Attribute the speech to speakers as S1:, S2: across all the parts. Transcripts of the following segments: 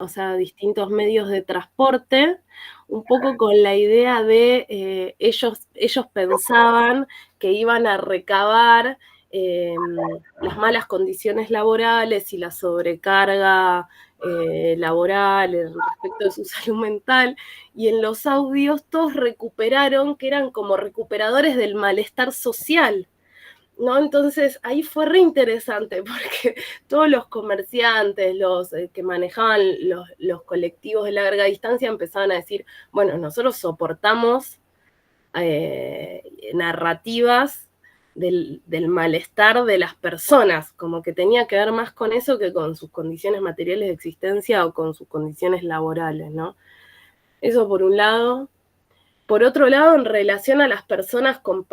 S1: o sea, distintos medios de transporte, un poco con la idea de, ellos pensaban que iban a recabar, las malas condiciones laborales y la sobrecarga, laboral respecto de su salud mental, y en los audios todos recuperaron que eran como recuperadores del malestar social, ¿no? Entonces ahí fue re interesante porque todos los comerciantes, los que manejaban los colectivos de larga distancia empezaban a decir, bueno, nosotros soportamos narrativas del malestar de las personas, como que tenía que ver más con eso que con sus condiciones materiales de existencia o con sus condiciones laborales, ¿no? Eso por un lado. Por otro lado, en relación a las personas con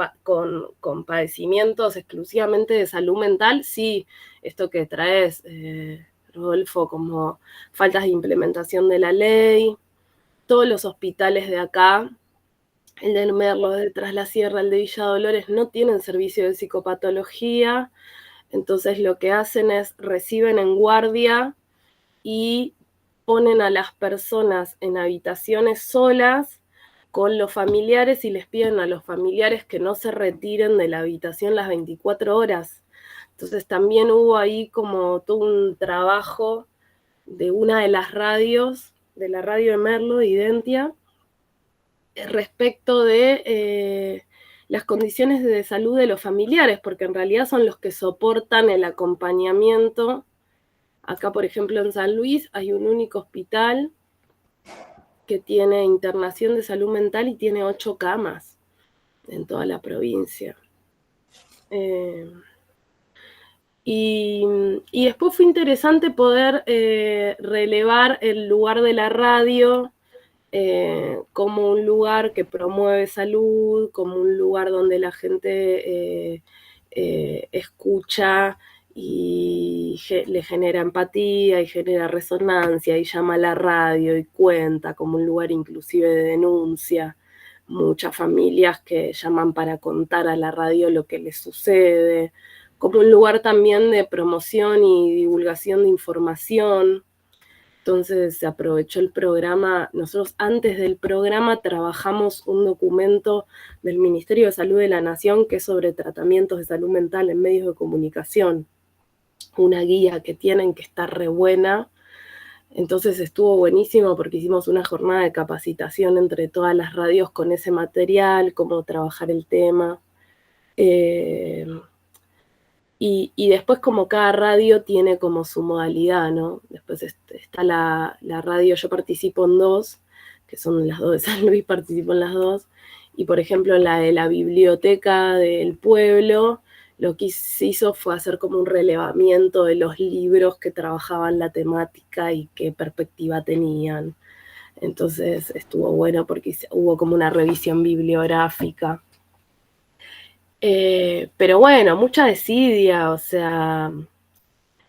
S1: padecimientos exclusivamente de salud mental, sí, esto que traes, Rodolfo, como faltas de implementación de la ley, todos los hospitales de acá, el de Merlo, el de Tras la Sierra, el de Villa Dolores, no tienen servicio de psicopatología, entonces lo que hacen es reciben en guardia y ponen a las personas en habitaciones solas con los familiares y les piden a los familiares que no se retiren de la habitación las 24 horas. Entonces también hubo ahí como todo un trabajo de una de las radios, de la radio de Merlo, de Identia, respecto de las condiciones de salud de los familiares, porque en realidad son los que soportan el acompañamiento. Acá, por ejemplo, en San Luis hay un único hospital que tiene internación de salud mental y tiene 8 camas en toda la provincia. Y después fue interesante poder relevar el lugar de la radio como un lugar que promueve salud, como un lugar donde la gente escucha y le genera empatía y genera resonancia y llama a la radio y cuenta como un lugar inclusive de denuncia. Muchas familias que llaman para contar a la radio lo que les sucede, como un lugar también de promoción y divulgación de información. Entonces se aprovechó el programa. Nosotros antes del programa trabajamos un documento del Ministerio de Salud de la Nación que es sobre tratamientos de salud mental en medios de comunicación. Una guía que tienen que está re buena. Entonces estuvo buenísimo porque hicimos una jornada de capacitación entre todas las radios con ese material, cómo trabajar el tema. Y después como cada radio tiene como su modalidad, ¿no? Después está la radio, yo participo en 2, que son las 2 de San Luis, participo en las 2, y por ejemplo en la de la biblioteca del pueblo, lo que se hizo fue hacer como un relevamiento de los libros que trabajaban la temática y qué perspectiva tenían. Entonces estuvo bueno porque hubo como una revisión bibliográfica. Pero bueno, mucha desidia, o sea,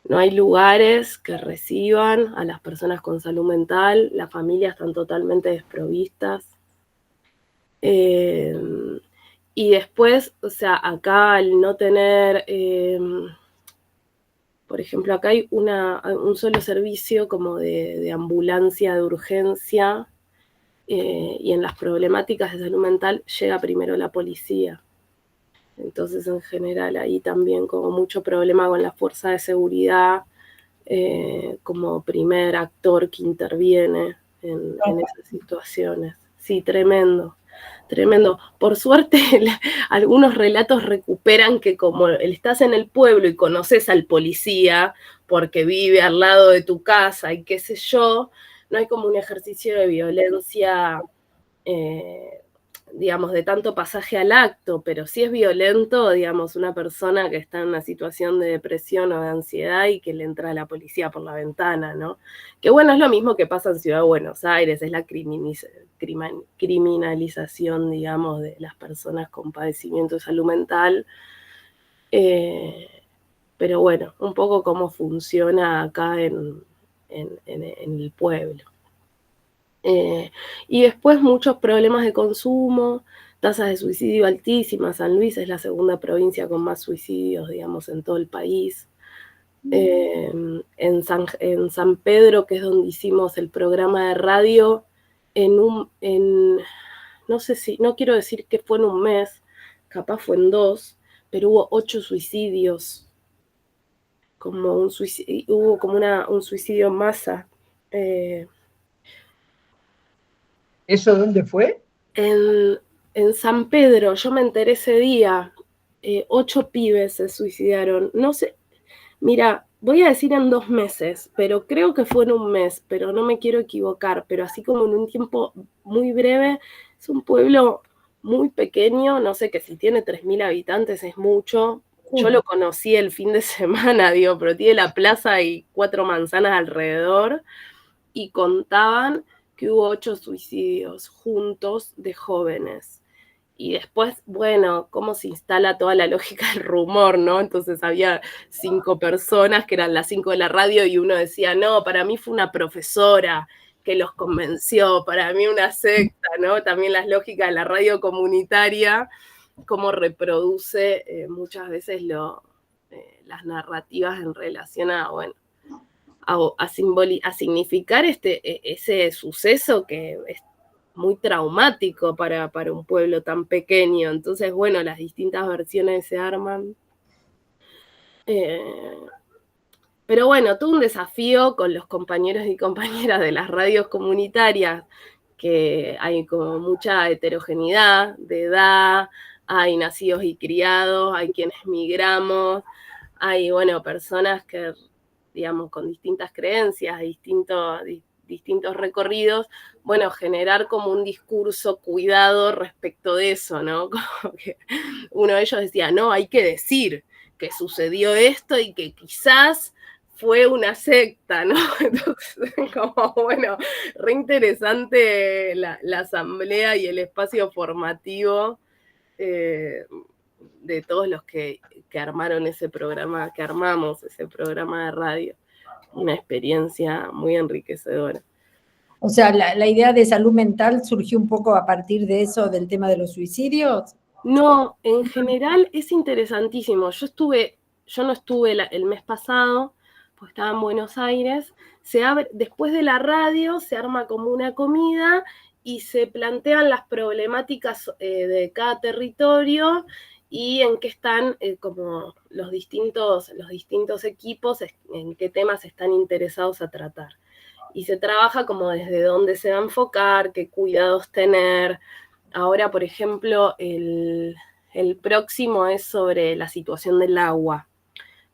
S1: no hay lugares que reciban a las personas con salud mental, las familias están totalmente desprovistas. Y después, o sea, acá al no tener, por ejemplo, acá hay un solo servicio como de ambulancia de urgencia, y en las problemáticas de salud mental llega primero la policía. Entonces, en general, ahí también como mucho problema con la fuerza de seguridad, como primer actor que interviene en esas situaciones. Sí, tremendo, tremendo. Por suerte, algunos relatos recuperan que como estás en el pueblo y conoces al policía porque vive al lado de tu casa y qué sé yo, no hay como un ejercicio de violencia, digamos, de tanto pasaje al acto, pero sí es violento, digamos, una persona que está en una situación de depresión o de ansiedad y que le entra a la policía por la ventana, ¿no? Que bueno, es lo mismo que pasa en Ciudad de Buenos Aires, es la criminalización, digamos, de las personas con padecimiento de salud mental. Pero bueno, un poco cómo funciona acá en el pueblo. Y después muchos problemas de consumo, tasas de suicidio altísimas. San Luis es la segunda provincia con más suicidios, digamos, en todo el país. en San Pedro, que es donde hicimos el programa de radio, no sé si, no quiero decir que fue en un mes, capaz fue en 2, pero hubo 8 suicidios, hubo como un suicidio en masa.
S2: ¿Eso dónde fue?
S1: En San Pedro, yo me enteré ese día, 8 pibes se suicidaron. No sé, mira, voy a decir en 2 meses, pero creo que fue en un mes, pero no me quiero equivocar, pero así como en un tiempo muy breve. Es un pueblo muy pequeño, no sé, que si tiene 3.000 habitantes es mucho. Yo lo conocí el fin de semana, digo, pero tiene la plaza y 4 manzanas alrededor, y contaban que hubo 8 suicidios juntos de jóvenes. Y después, bueno, cómo se instala toda la lógica del rumor, ¿no? Entonces había 5 personas que eran las 5 de la radio y uno decía, no, para mí fue una profesora que los convenció, para mí una secta, ¿no? También las lógicas de la radio comunitaria, cómo reproduce muchas veces las narrativas en relación a, bueno, a significar ese suceso que es muy traumático para un pueblo tan pequeño. Entonces, bueno, las distintas versiones se arman. Pero bueno, todo un desafío con los compañeros y compañeras de las radios comunitarias, que hay como mucha heterogeneidad de edad, hay nacidos y criados, hay quienes migramos, hay, bueno, personas que, digamos, con distintas creencias, distintos recorridos. Bueno, generar como un discurso cuidado respecto de eso, ¿no? Como que uno de ellos decía, no, hay que decir que sucedió esto y que quizás fue una secta, ¿no? Entonces, como, bueno, re interesante la asamblea y el espacio formativo de todos los que armaron ese programa, que armamos ese programa de radio. Una experiencia muy enriquecedora.
S3: O sea, la idea de salud mental surgió un poco a partir de eso, del tema de los suicidios.
S1: No, en general es interesantísimo. Yo no estuve el mes pasado, pues estaba en Buenos Aires. Después de la radio se arma como una comida y se plantean las problemáticas de cada territorio y en qué están como los distintos equipos, en qué temas están interesados a tratar. Y se trabaja como desde dónde se va a enfocar, qué cuidados tener. Ahora, por ejemplo, el próximo es sobre la situación del agua,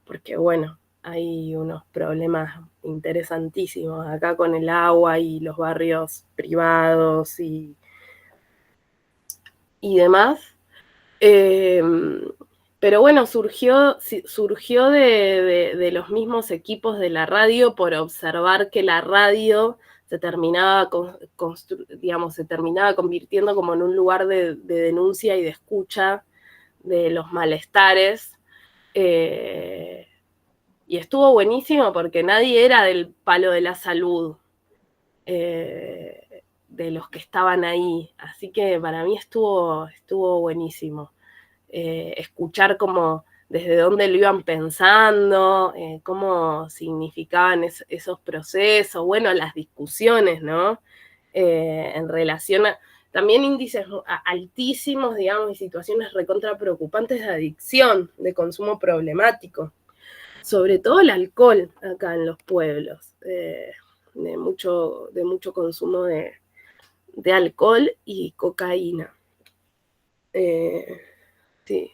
S1: porque bueno, hay unos problemas interesantísimos acá con el agua y los barrios privados y demás. Pero bueno, surgió de los mismos equipos de la radio por observar que la radio se terminaba convirtiendo como en un lugar de denuncia y de escucha de los malestares. Y estuvo buenísimo porque nadie era del palo de la salud, de los que estaban ahí. Así que para mí estuvo buenísimo. Escuchar cómo desde dónde lo iban pensando, cómo significaban esos procesos, bueno, las discusiones, ¿no? En relación a también índices altísimos, digamos, y situaciones recontra preocupantes de adicción, de consumo problemático. Sobre todo el alcohol acá en los pueblos, de mucho consumo de alcohol y cocaína. Sí.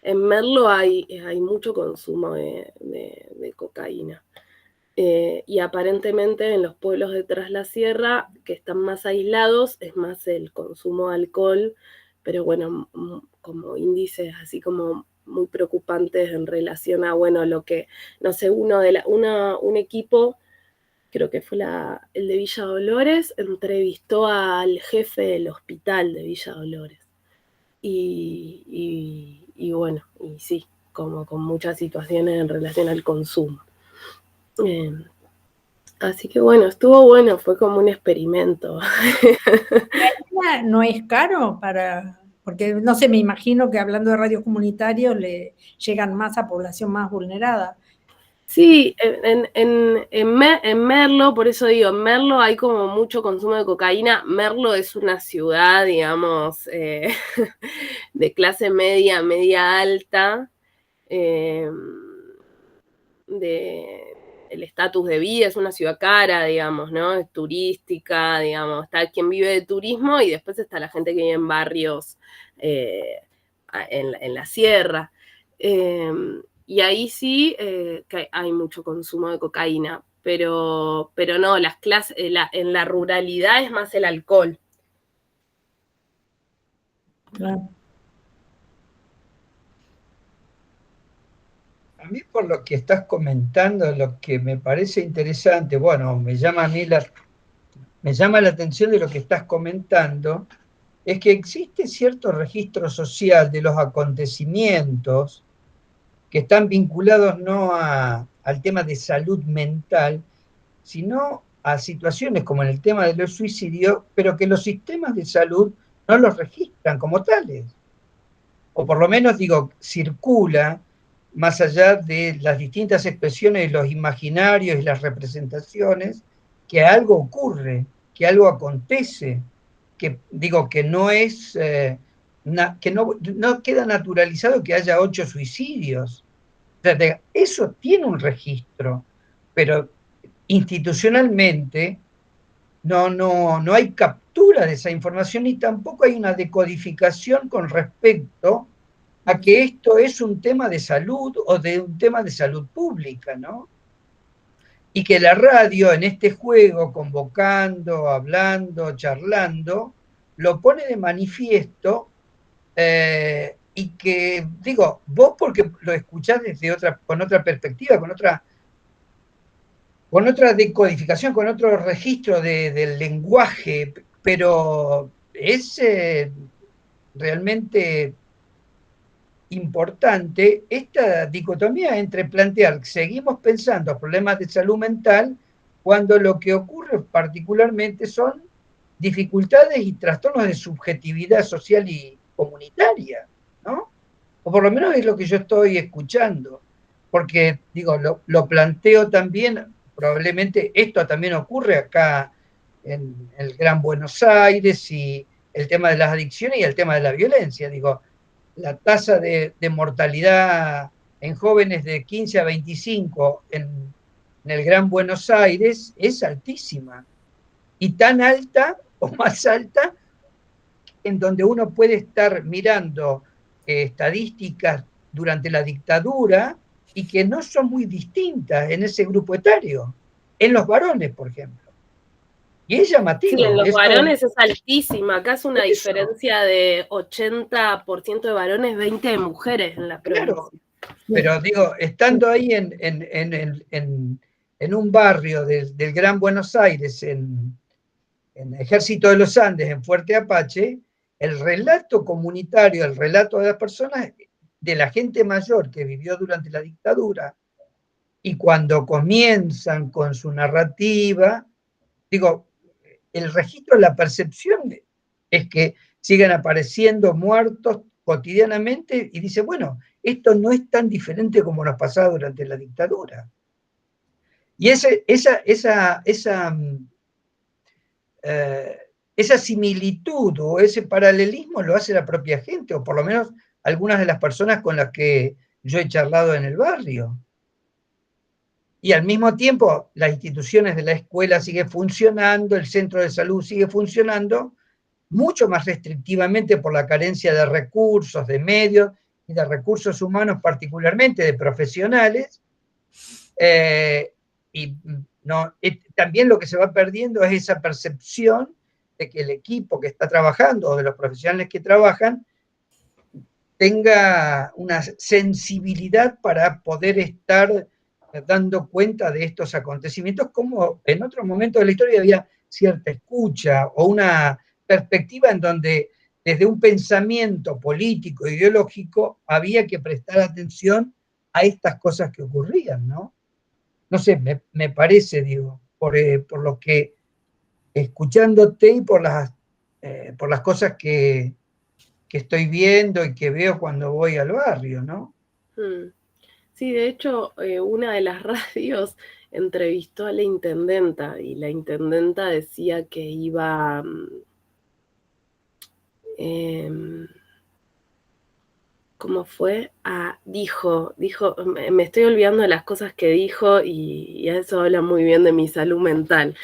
S1: En Merlo hay mucho consumo de cocaína. Y aparentemente en los pueblos de Tras la Sierra, que están más aislados, es más el consumo de alcohol, pero bueno, como índices así como muy preocupantes en relación a, bueno, lo que, no sé, un equipo, creo que fue el de Villa Dolores, entrevistó al jefe del hospital de Villa Dolores. Y bueno, y sí, como con muchas situaciones en relación al consumo. Así que bueno, estuvo bueno, fue como un experimento.
S3: ¿No es caro porque no sé, me imagino que hablando de radios comunitarios le llegan más a población más vulnerada?
S1: Sí, en Merlo, por eso digo, en Merlo hay como mucho consumo de cocaína. Merlo es una ciudad, digamos, de clase media, media alta, eh, el estatus de vida, es una ciudad cara, digamos, ¿no? Es turística, digamos, está quien vive de turismo y después está la gente que vive en barrios en la sierra. Y ahí sí que hay mucho consumo de cocaína, pero no, las clases, en la ruralidad es más el alcohol.
S3: Claro.
S2: A mí por lo que estás comentando, lo que me parece interesante, bueno, me llama la atención de lo que estás comentando, es que existe cierto registro social de los acontecimientos que están vinculados no al tema de salud mental, sino a situaciones como en el tema de los suicidios, pero que los sistemas de salud no los registran como tales. O por lo menos, digo, circula más allá de las distintas expresiones de los imaginarios y las representaciones, que algo ocurre, que algo acontece, que digo que no es, que no queda naturalizado que haya 8 suicidios. O sea, eso tiene un registro, pero institucionalmente no hay captura de esa información y tampoco hay una decodificación con respecto a que esto es un tema de salud o de un tema de salud pública, ¿no? Y que la radio en este juego, convocando, hablando, charlando, lo pone de manifiesto y que, digo, vos porque lo escuchás con otra perspectiva, con otra decodificación, con otro registro del lenguaje, pero es realmente importante esta dicotomía entre plantear, seguimos pensando problemas de salud mental cuando lo que ocurre particularmente son dificultades y trastornos de subjetividad social y comunitaria, ¿no? O por lo menos es lo que yo estoy escuchando, porque digo, lo planteo también, probablemente esto también ocurre acá en el Gran Buenos Aires y el tema de las adicciones y el tema de la violencia, digo, la tasa de mortalidad en jóvenes de 15 a 25 en el Gran Buenos Aires es altísima y tan alta o más alta en donde uno puede estar mirando estadísticas durante la dictadura y que no son muy distintas en ese grupo etario, en los varones, por ejemplo. Y es
S1: Sí, en
S2: llamativo,
S1: los
S2: eso,
S1: varones es altísima. Acá es una
S2: eso,
S1: diferencia de 80% de varones, 20% de mujeres en la
S2: claro.
S1: provincia.
S2: Pero digo, estando ahí en un barrio del Gran Buenos Aires, en Ejército de los Andes, en Fuerte Apache, el relato comunitario, el relato de las personas, de la gente mayor que vivió durante la dictadura, y cuando comienzan con su narrativa, digo, el registro, la percepción es que siguen apareciendo muertos cotidianamente y dice, bueno, esto no es tan diferente como nos pasaba durante la dictadura. Y eh, esa similitud o ese paralelismo lo hace la propia gente, o por lo menos algunas de las personas con las que yo he charlado en el barrio. Y al mismo tiempo, las instituciones de la escuela siguen funcionando, el centro de salud sigue funcionando, mucho más restrictivamente por la carencia de recursos, de medios y de recursos humanos, particularmente de profesionales. Y no, también lo que se va perdiendo es esa percepción de que el equipo que está trabajando o de los profesionales que trabajan tenga una sensibilidad para poder estar dando cuenta de estos acontecimientos, como en otros momentos de la historia había cierta escucha o una perspectiva en donde desde un pensamiento político, ideológico, había que prestar atención a estas cosas que ocurrían, ¿no? No sé, me parece, digo, por lo que escuchándote y por las cosas que estoy viendo y que veo cuando voy al barrio, ¿no?
S1: Mm. Sí, de hecho, una de las radios entrevistó a la intendenta y la intendenta decía que iba... ¿cómo fue? Dijo, me estoy olvidando de las cosas que dijo y eso habla muy bien de mi salud mental.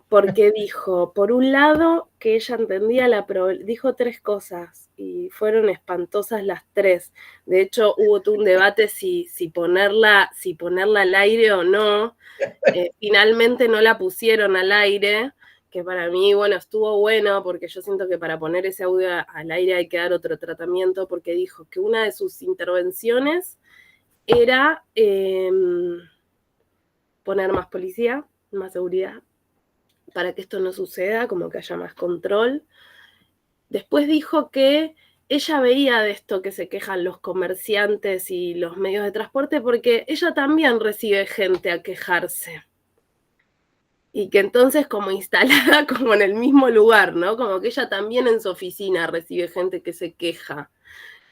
S1: Porque dijo, por un lado, que ella entendía dijo 3 cosas y fueron espantosas las 3. De hecho, hubo todo un debate si ponerla al aire o no. Finalmente no la pusieron al aire, que para mí, bueno, estuvo bueno, porque yo siento que para poner ese audio al aire hay que dar otro tratamiento, porque dijo que una de sus intervenciones era poner más policía, más seguridad, para que esto no suceda, como que haya más control. Después dijo que ella veía de esto que se quejan los comerciantes y los medios de transporte, porque ella también recibe gente a quejarse. Y que entonces como instalada como en el mismo lugar, ¿no? Como que ella también en su oficina recibe gente que se queja.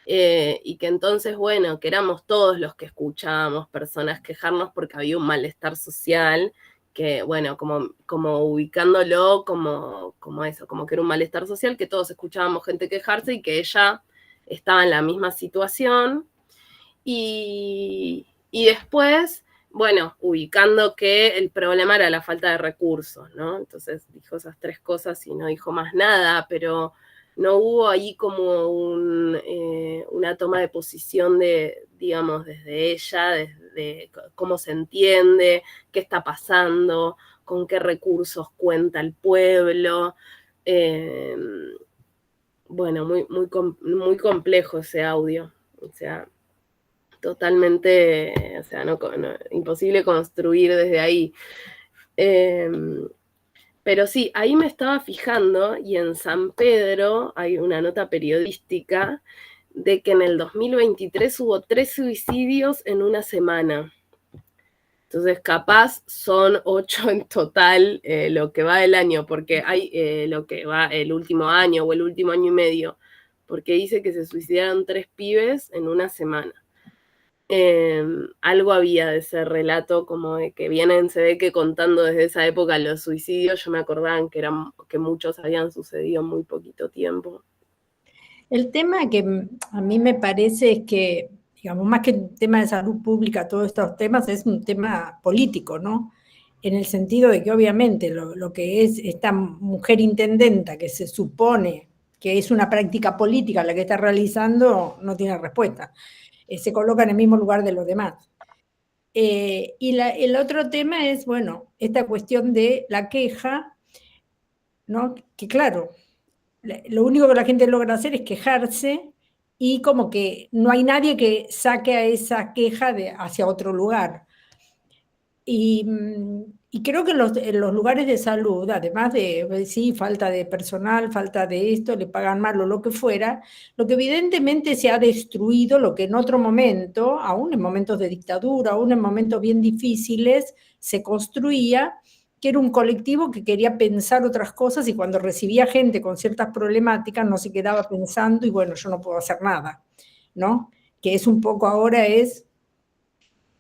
S1: Y que entonces, bueno, que éramos todos los que escuchábamos personas quejarnos porque había un malestar social, que, bueno, como ubicándolo como eso, como que era un malestar social, que todos escuchábamos gente quejarse y que ella estaba en la misma situación. Y después, bueno, ubicando que el problema era la falta de recursos, ¿no? Entonces dijo esas 3 cosas y no dijo más nada, pero no hubo ahí como una toma de posición digamos, desde ella, desde cómo se entiende, qué está pasando, con qué recursos cuenta el pueblo. Bueno, muy complejo ese audio. O sea, totalmente, o sea, imposible construir desde ahí. Pero sí, ahí me estaba fijando y en San Pedro hay una nota periodística de que en el 2023 hubo 3 suicidios en una semana. Entonces, capaz son 8 en total lo que va del año, porque hay lo que va el último año o el último año y medio, porque dice que se suicidaron 3 pibes en una semana. Algo había de ese relato, como de que vienen, se ve que contando desde esa época los suicidios, yo me acordaba que muchos habían sucedido en muy poquito tiempo.
S3: El tema que a mí me parece es que, digamos, más que un tema de salud pública, todos estos temas, es un tema político, ¿no? En el sentido de que obviamente lo que es esta mujer intendenta que se supone que es una práctica política la que está realizando, no tiene respuesta. Se coloca en el mismo lugar de los demás. Y el otro tema es, bueno, esta cuestión de la queja, ¿no? Que claro, lo único que la gente logra hacer es quejarse y como que no hay nadie que saque a esa queja hacia otro lugar. Y creo que en los lugares de salud, además de, sí, falta de personal, falta de esto, le pagan mal o lo que fuera, lo que evidentemente se ha destruido, lo que en otro momento, aún en momentos de dictadura, aún en momentos bien difíciles, se construía, que era un colectivo que quería pensar otras cosas y cuando recibía gente con ciertas problemáticas no se quedaba pensando y bueno, yo no puedo hacer nada, ¿no? Que es un poco ahora es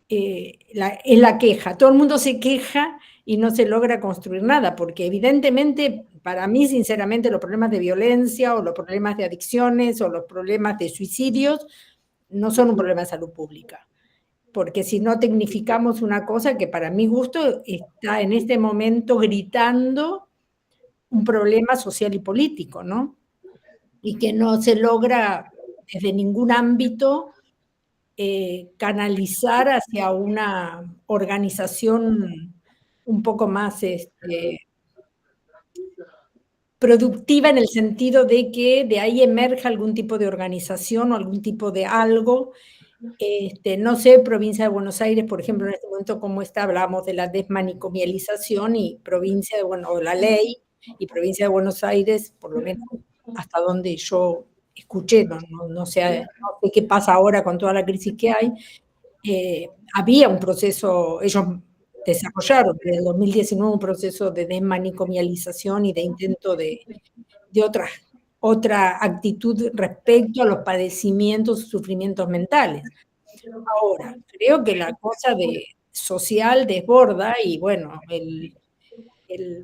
S3: la queja. Todo el mundo se queja y no se logra construir nada, porque evidentemente, para mí, sinceramente, los problemas de violencia o los problemas de adicciones o los problemas de suicidios no son un problema de salud pública. Porque si no tecnificamos una cosa que para mi gusto está en este momento gritando un problema social y político, ¿no? Y que no se logra desde ningún ámbito canalizar hacia una organización un poco más productiva en el sentido de que de ahí emerja algún tipo de organización o algún tipo de algo. No sé, provincia de Buenos Aires, por ejemplo, en este momento cómo está, hablábamos de la desmanicomialización y provincia de o la ley, y provincia de Buenos Aires, por lo menos hasta donde yo escuché, no sé qué pasa ahora con toda la crisis que hay, había un proceso, ellos desarrollaron desde el 2019 un proceso de desmanicomialización y de intento de otra actitud respecto a los padecimientos y sufrimientos mentales. Ahora, creo que la cosa social desborda y bueno,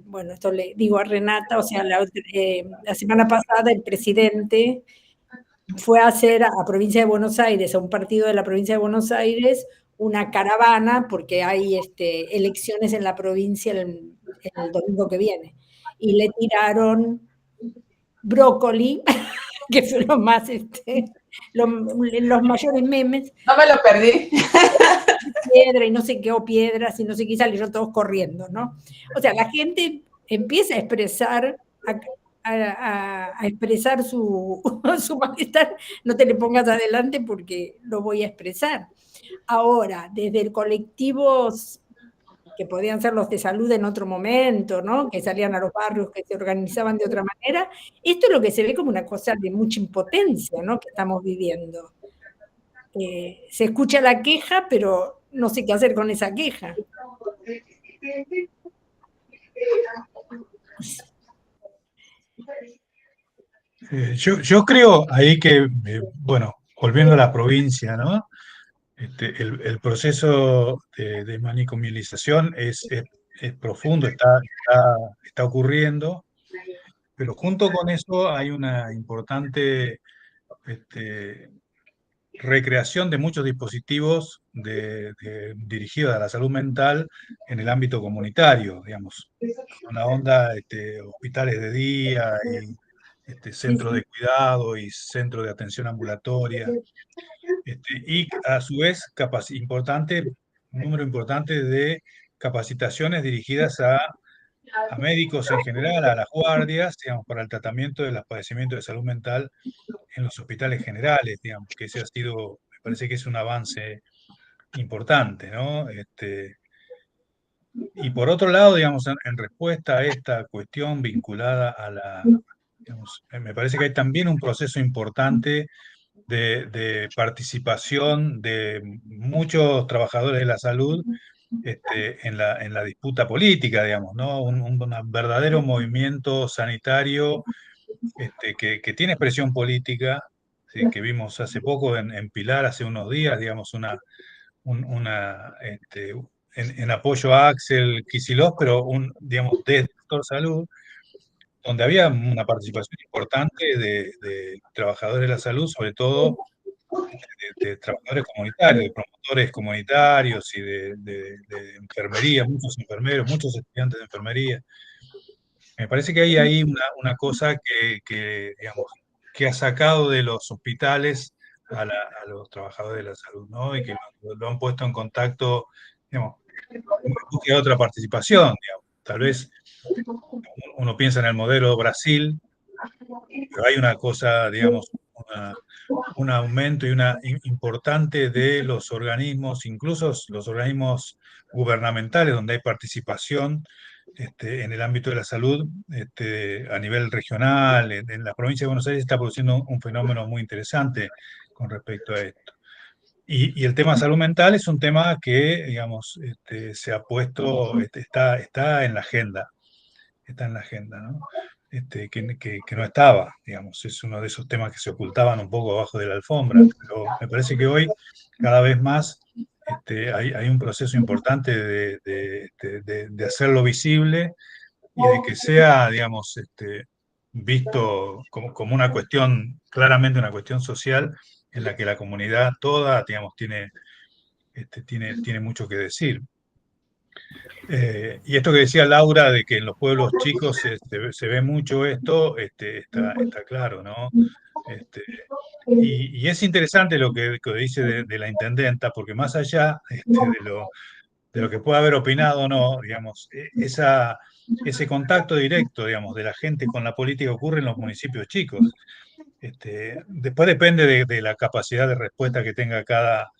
S3: bueno, esto le digo a Renata, o sea, la semana pasada el presidente fue a hacer a Provincia de Buenos Aires, a un partido de la Provincia de Buenos Aires, una caravana, porque hay elecciones en la provincia el domingo que viene, y le tiraron brócoli, que son los más, los mayores memes.
S4: No me lo perdí.
S3: Piedra y no sé qué, o piedras y no sé qué, salieron todos corriendo, ¿no? O sea, la gente empieza a expresar, a expresar su malestar, no te le pongas adelante porque lo voy a expresar. Ahora, desde el colectivo, que podían ser los de salud en otro momento, ¿no? Que salían a los barrios, que se organizaban de otra manera, esto es lo que se ve como una cosa de mucha impotencia, ¿no? Que estamos viviendo. Se escucha la queja, pero no sé qué hacer con esa queja.
S5: Yo creo ahí que, bueno, volviendo a la provincia, ¿no? El proceso de manicomialización es profundo, está ocurriendo, pero junto con eso hay una importante recreación de muchos dispositivos dirigidos a la salud mental en el ámbito comunitario, digamos, una onda hospitales de día y centros de cuidado y centros de atención ambulatoria. Y a su vez, un número importante de capacitaciones dirigidas a médicos en general, a las guardias, digamos, para el tratamiento de los padecimientos de salud mental en los hospitales generales, digamos, que ese ha sido, me parece que es un avance importante, ¿no? Y por otro lado, digamos, en respuesta a esta cuestión vinculada a digamos, me parece que hay también un proceso importante de participación de muchos trabajadores de la salud en la disputa política, digamos, ¿no? Un verdadero movimiento sanitario que tiene expresión política, ¿sí? Que vimos hace poco en Pilar, hace unos días, digamos, en apoyo a Axel Kicillof, pero digamos, de sector salud, donde había una participación importante de trabajadores de la salud, sobre todo de trabajadores comunitarios, de promotores comunitarios y de enfermería, muchos enfermeros, muchos estudiantes de enfermería. Me parece que hay ahí una cosa digamos, que ha sacado de los hospitales a los trabajadores de la salud, ¿no? Y que lo han puesto en contacto, digamos, en busca de otra participación, digamos. Tal vez uno piensa en el modelo Brasil, pero hay una cosa, digamos, un aumento y una importante de los organismos, incluso los organismos gubernamentales, donde hay participación en el ámbito de la salud a nivel regional. En la provincia de Buenos Aires está produciendo un fenómeno muy interesante con respecto a esto. Y el tema salud mental es un tema que, digamos, se ha puesto, está en la agenda, ¿no? Que no estaba, digamos, es uno de esos temas que se ocultaban un poco abajo de la alfombra, pero me parece que hoy cada vez más hay un proceso importante de hacerlo visible y de que sea, digamos, visto como una cuestión, claramente una cuestión social en la que la comunidad toda, digamos, tiene mucho que decir. Y esto que decía Laura, de que en los pueblos chicos se ve mucho esto, está claro, ¿no? Y es interesante lo que dice de la intendenta, porque más allá de lo que pueda haber opinado o no, digamos, ese contacto directo, digamos, de la gente con la política ocurre en los municipios chicos. Después depende de la capacidad de respuesta que tenga cada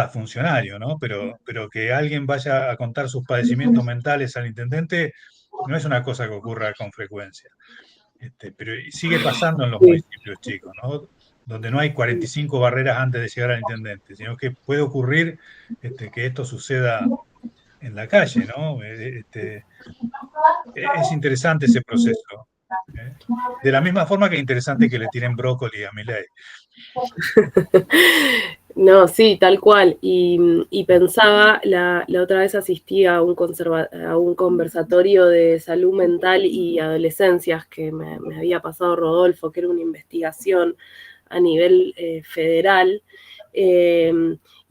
S5: funcionario, ¿no? Pero que alguien vaya a contar sus padecimientos mentales al intendente no es una cosa que ocurra con frecuencia. Pero sigue pasando en los municipios chicos, ¿no? Donde no hay 45 barreras antes de llegar al intendente, sino que puede ocurrir que esto suceda en la calle, ¿no? Es interesante ese proceso. De la misma forma que es interesante que le tiren brócoli a Milei.
S1: No, sí, tal cual. Y pensaba, la otra vez asistí a un conversatorio de salud mental y adolescencias que me había pasado Rodolfo, que era una investigación a nivel federal.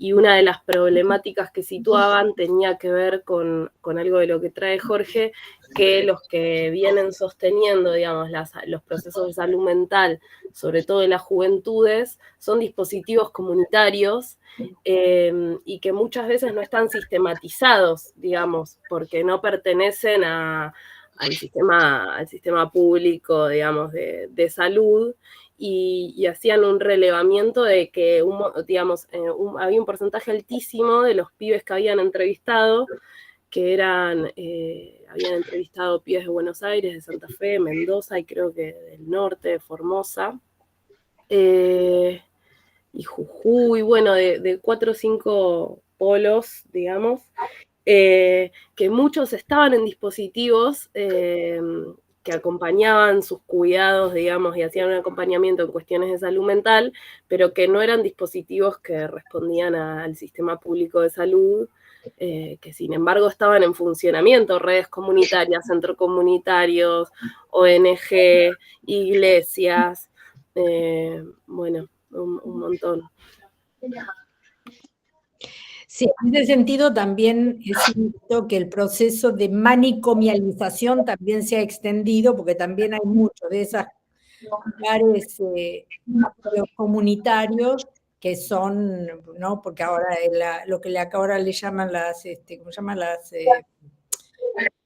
S1: Y una de las problemáticas que situaban tenía que ver con algo de lo que trae Jorge, que los que vienen sosteniendo, digamos, los procesos de salud mental, sobre todo en las juventudes, son dispositivos comunitarios y que muchas veces no están sistematizados, digamos, porque no pertenecen al sistema público, digamos, de salud. Y hacían un relevamiento de que, digamos, había un porcentaje altísimo de los pibes que habían entrevistado, que habían entrevistado pibes de Buenos Aires, de Santa Fe, Mendoza y creo que del norte, de Formosa, y Jujuy, bueno, de 4 o 5 polos, digamos, que muchos estaban en dispositivos que acompañaban sus cuidados, digamos, y hacían un acompañamiento en cuestiones de salud mental, pero que no eran dispositivos que respondían al sistema público de salud, que sin embargo estaban en funcionamiento, redes comunitarias, centros comunitarios, ONG, iglesias, bueno, un montón.
S3: Sí, en ese sentido también es cierto que el proceso de manicomialización también se ha extendido, porque también hay muchos de esos lugares comunitarios que son, ¿no? Porque ahora lo que ahora le llaman ¿cómo se llaman? Las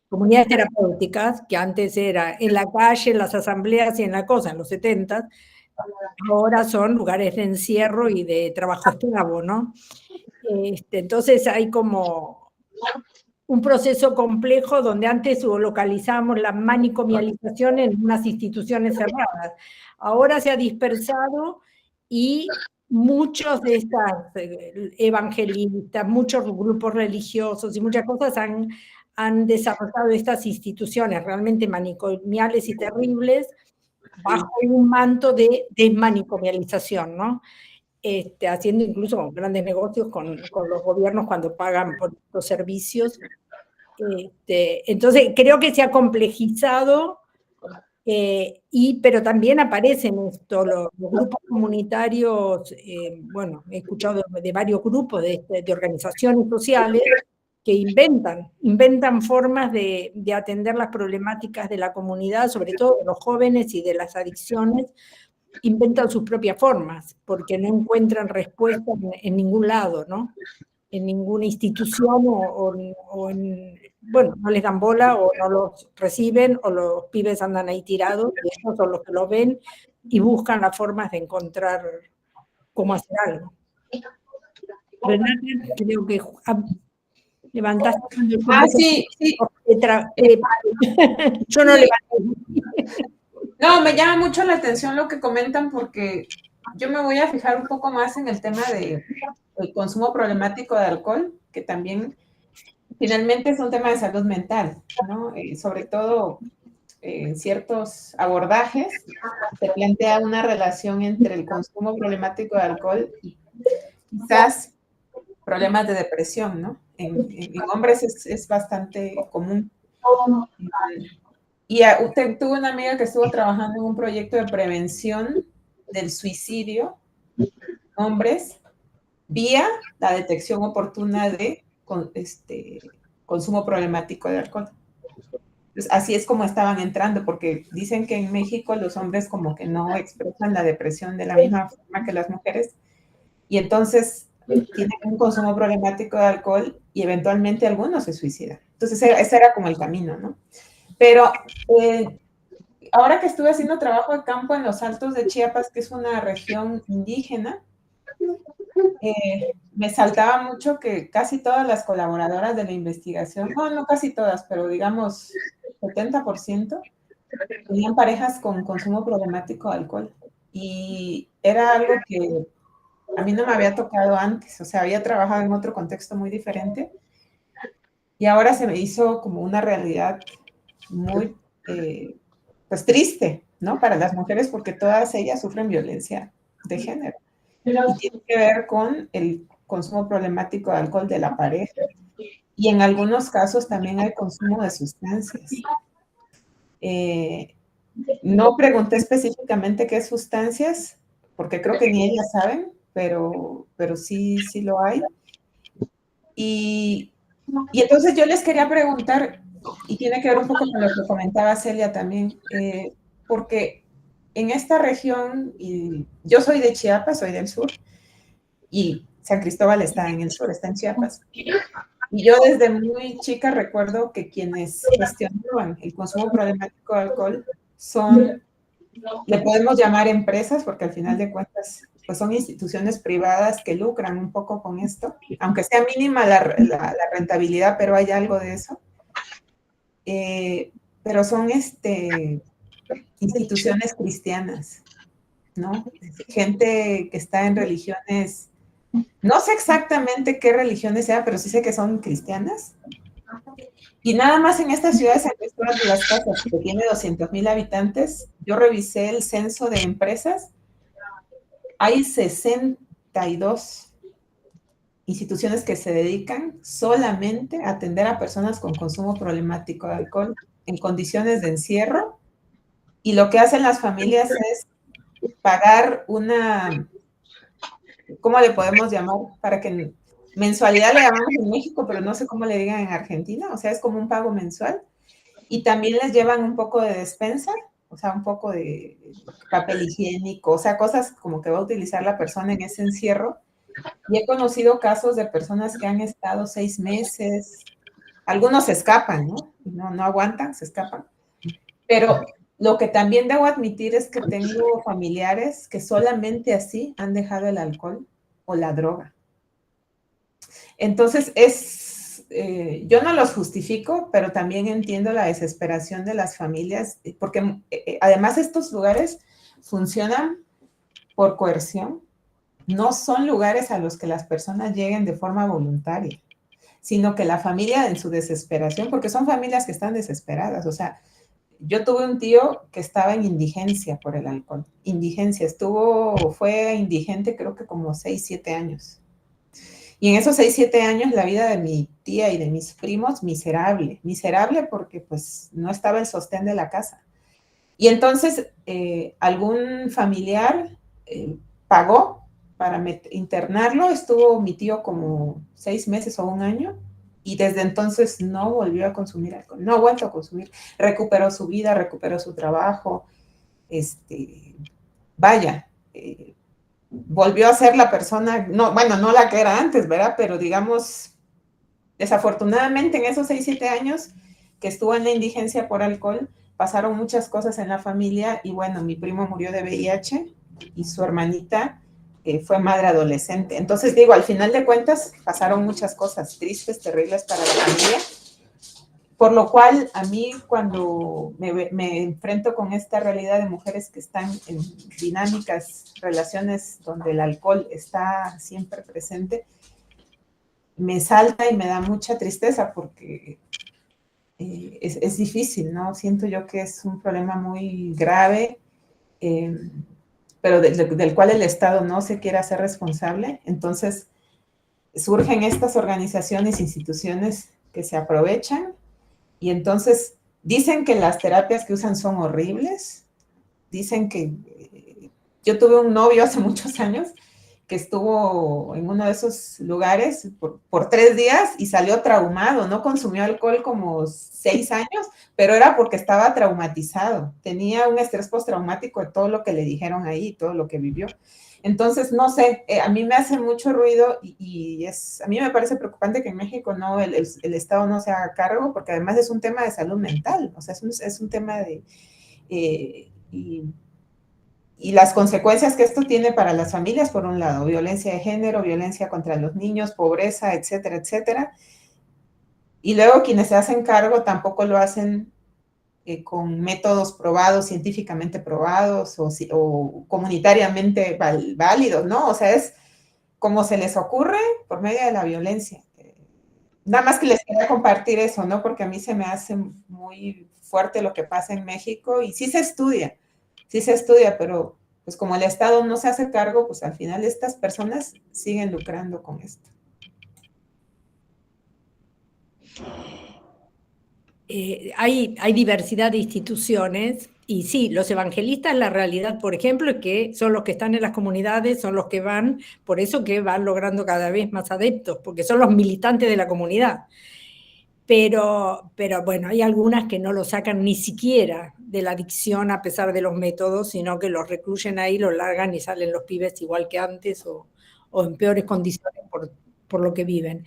S3: comunidades terapéuticas, que antes era en la calle, en las asambleas y en la cosa, en los 70, ahora son lugares de encierro y de trabajo esclavo, ¿no? Entonces hay como un proceso complejo donde antes localizamos la manicomialización en unas instituciones cerradas. Ahora se ha dispersado y muchos de estas evangelistas, muchos grupos religiosos y muchas cosas han desarrollado estas instituciones realmente manicomiales y terribles bajo un manto de desmanicomialización, ¿no? Haciendo incluso grandes negocios con los gobiernos cuando pagan por los servicios. Entonces, creo que se ha complejizado, pero también aparecen los grupos comunitarios, bueno, he escuchado de varios grupos de organizaciones sociales que inventan formas de atender las problemáticas de la comunidad, sobre todo de los jóvenes y de las adicciones, inventan sus propias formas, porque no encuentran respuesta en ningún lado, ¿no? En ninguna institución bueno, no les dan bola o no los reciben o los pibes andan ahí tirados y ellos son los que lo ven y buscan las formas de encontrar cómo hacer algo. Renata, creo que levantaste.
S4: Sí.
S3: Yo no levanté.
S4: No, me llama mucho la atención lo que comentan porque yo me voy a fijar un poco más en el tema del consumo problemático de alcohol, que también finalmente es un tema de salud mental, ¿no? Sobre todo en ciertos abordajes se plantea una relación entre el consumo problemático de alcohol y quizás problemas de depresión, ¿no? En hombres es bastante común. Y usted tuvo una amiga que estuvo trabajando en un proyecto de prevención del suicidio, hombres, vía la detección oportuna de consumo problemático de alcohol. Entonces, así es como estaban entrando, porque dicen que en México los hombres como que no expresan la depresión de la misma forma que las mujeres, y entonces tienen un consumo problemático de alcohol y eventualmente algunos se suicidan. Entonces, ese era como el camino, ¿no? Pero ahora que estuve haciendo trabajo de campo en los Altos de Chiapas, que es una región indígena, me saltaba mucho que casi todas las colaboradoras de la investigación, no casi todas, pero digamos 70%, tenían parejas con consumo problemático de alcohol. Y era algo que a mí no me había tocado antes, o sea, había trabajado en otro contexto muy diferente. Y ahora se me hizo como una realidad muy, pues triste, ¿no? Para las mujeres, porque todas ellas sufren violencia de género. y tiene que ver con el consumo problemático de alcohol de la pareja. Y en algunos casos también hay consumo de sustancias. No pregunté específicamente qué sustancias, porque creo que ni ellas saben, pero sí lo hay. Y entonces yo les quería preguntar, y tiene que ver un poco con lo que comentaba Celia también, porque en esta región, y yo soy de Chiapas, soy del sur, y San Cristóbal está en el sur, está en Chiapas. Y yo desde muy chica recuerdo que quienes cuestionaban el consumo problemático de alcohol son, le podemos llamar empresas, porque al final de cuentas pues son instituciones privadas que lucran un poco con esto, aunque sea mínima la rentabilidad, pero hay algo de eso. Pero son instituciones cristianas, ¿no? Gente que está en religiones, no sé exactamente qué religiones sea, pero sí sé que son cristianas. Y nada más en esta ciudad de San Cristóbal de las Casas, que tiene 200,000 habitantes, yo revisé el censo de empresas, hay 62 instituciones que se dedican solamente a atender a personas con consumo problemático de alcohol en condiciones de encierro, y lo que hacen las familias es pagar una, ¿cómo le podemos llamar? Para que mensualidad le llamamos en México, pero no sé cómo le digan en Argentina, o sea, es como un pago mensual, y también les llevan un poco de despensa, o sea, un poco de papel higiénico, o sea, cosas como que va a utilizar la persona en ese encierro. Y he conocido casos de personas que han estado 6 meses, algunos se escapan, ¿no? No aguantan, se escapan. Pero lo que también debo admitir es que tengo familiares que solamente así han dejado el alcohol o la droga. Entonces, yo no los justifico, pero también entiendo la desesperación de las familias, porque además estos lugares funcionan por coerción. No son lugares a los que las personas lleguen de forma voluntaria, sino que la familia en su desesperación, porque son familias que están desesperadas, o sea, yo tuve un tío que estaba en indigencia por el alcohol, indigencia, fue indigente creo que como 6, 7 años. Y en esos 6, 7 años la vida de mi tía y de mis primos, miserable, miserable porque pues no estaba el sostén de la casa. Y entonces algún familiar pagó para internarlo, estuvo mi tío como 6 meses o 1 año, y desde entonces no volvió a consumir alcohol, no ha vuelto a consumir, recuperó su vida, recuperó su trabajo, vaya, volvió a ser la persona, no, bueno, no la que era antes, ¿verdad? Pero digamos, desafortunadamente en esos 6, 7 años que estuvo en la indigencia por alcohol, pasaron muchas cosas en la familia, y bueno, mi primo murió de VIH y su hermanita fue madre adolescente. Entonces digo, al final de cuentas pasaron muchas cosas tristes, terribles para la familia, por lo cual a mí cuando me enfrento con esta realidad de mujeres que están en dinámicas, relaciones donde el alcohol está siempre presente, me salta y me da mucha tristeza porque es difícil, ¿no? Siento yo que es un problema muy grave, pero del cual el Estado no se quiere hacer responsable. Entonces surgen estas organizaciones, instituciones que se aprovechan, y entonces dicen que las terapias que usan son horribles, dicen que yo tuve un novio hace muchos años que estuvo en uno de esos lugares por 3 días y salió traumado, no consumió alcohol como 6 años, pero era porque estaba traumatizado, tenía un estrés postraumático de todo lo que le dijeron ahí, todo lo que vivió. Entonces, no sé, a mí me hace mucho ruido y a mí me parece preocupante que en México no, el Estado no se haga cargo, porque además es un tema de salud mental, o sea, es un tema de... y las consecuencias que esto tiene para las familias, por un lado, violencia de género, violencia contra los niños, pobreza, etcétera, etcétera. Y luego quienes se hacen cargo tampoco lo hacen con métodos probados, científicamente probados o comunitariamente válidos, ¿no? O sea, es como se les ocurre por medio de la violencia. Nada más que les quería compartir eso, ¿no? Porque a mí se me hace muy fuerte lo que pasa en México, y sí se estudia, pero pues como el Estado no se hace cargo, pues al final estas personas siguen lucrando con esto.
S3: Hay diversidad de instituciones y sí, los evangelistas, la realidad, por ejemplo, es que son los que están en las comunidades, son los que van, por eso que van logrando cada vez más adeptos, porque son los militantes de la comunidad. Pero bueno, hay algunas que no lo sacan ni siquiera de la adicción a pesar de los métodos, sino que los recluyen ahí, los largan y salen los pibes igual que antes o en peores condiciones por lo que viven.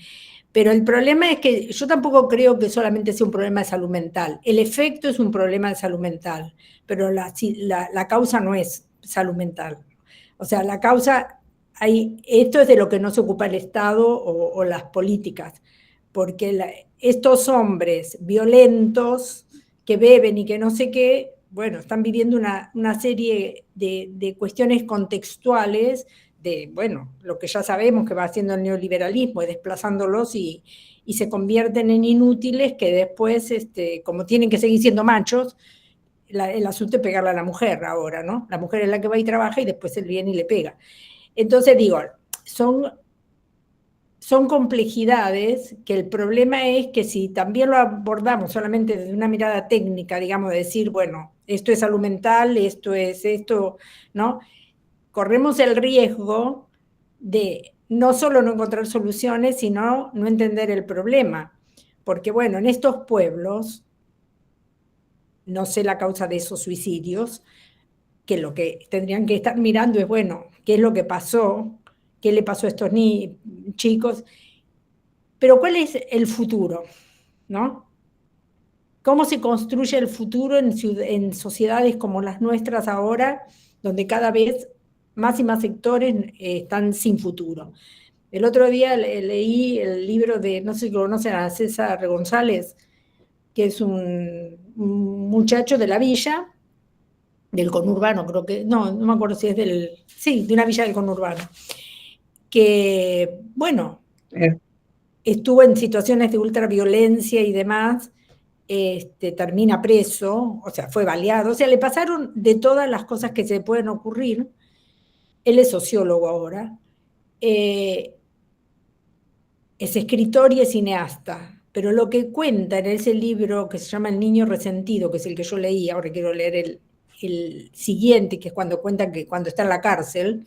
S3: Pero el problema es que yo tampoco creo que solamente sea un problema de salud mental. El efecto es un problema de salud mental, pero la causa no es salud mental. O sea, la causa, esto es de lo que no se ocupa el Estado o las políticas, porque estos hombres violentos que beben y que no sé qué, bueno, están viviendo una serie de cuestiones contextuales de, bueno, lo que ya sabemos que va haciendo el neoliberalismo, y desplazándolos y se convierten en inútiles que después, como tienen que seguir siendo machos, el asunto es pegarle a la mujer ahora, ¿no? La mujer es la que va y trabaja y después él viene y le pega. Entonces digo, son complejidades que el problema es que si también lo abordamos solamente desde una mirada técnica, digamos, de decir, bueno, esto es salud mental, esto es esto, ¿no? Corremos el riesgo de no solo no encontrar soluciones, sino no entender el problema. Porque, bueno, en estos pueblos, no sé la causa de esos suicidios, que lo que tendrían que estar mirando es, bueno, ¿qué es lo que pasó? ¿Qué le pasó a estos chicos? Pero ¿cuál es el futuro? ¿No? ¿Cómo se construye el futuro en sociedades como las nuestras ahora, donde cada vez más y más sectores están sin futuro? El otro día leí el libro de, no sé si conocen a César González, que es un muchacho de la villa, del conurbano, creo que, no me acuerdo si es de una villa del conurbano, que, bueno, estuvo en situaciones de ultraviolencia y demás, termina preso, o sea, fue baleado, o sea, le pasaron de todas las cosas que se pueden ocurrir. Él es sociólogo ahora, es escritor y es cineasta, pero lo que cuenta en ese libro que se llama El niño resentido, que es el que yo leí, ahora quiero leer el siguiente, que es cuando cuenta que cuando está en la cárcel,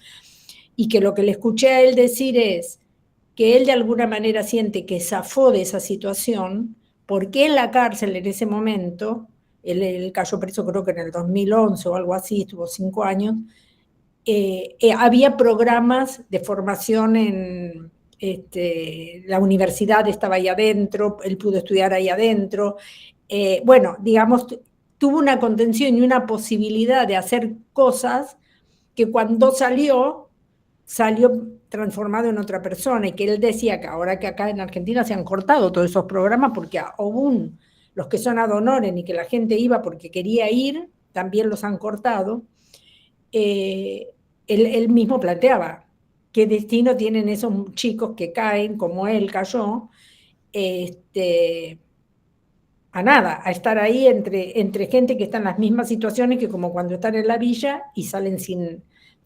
S3: y que lo que le escuché a él decir es que él de alguna manera siente que zafó de esa situación, porque en la cárcel en ese momento, él cayó preso creo que en el 2011 o algo así, estuvo 5 años, había programas de formación en la universidad, estaba ahí adentro, él pudo estudiar ahí adentro, bueno, digamos, tuvo una contención y una posibilidad de hacer cosas que cuando salió transformado en otra persona, y que él decía que ahora que acá en Argentina se han cortado todos esos programas porque aún los que son ad honorem y que la gente iba porque quería ir, también los han cortado. Él mismo planteaba qué destino tienen esos chicos que caen, como él cayó, a nada, a estar ahí entre gente que está en las mismas situaciones que como cuando están en la villa y salen sin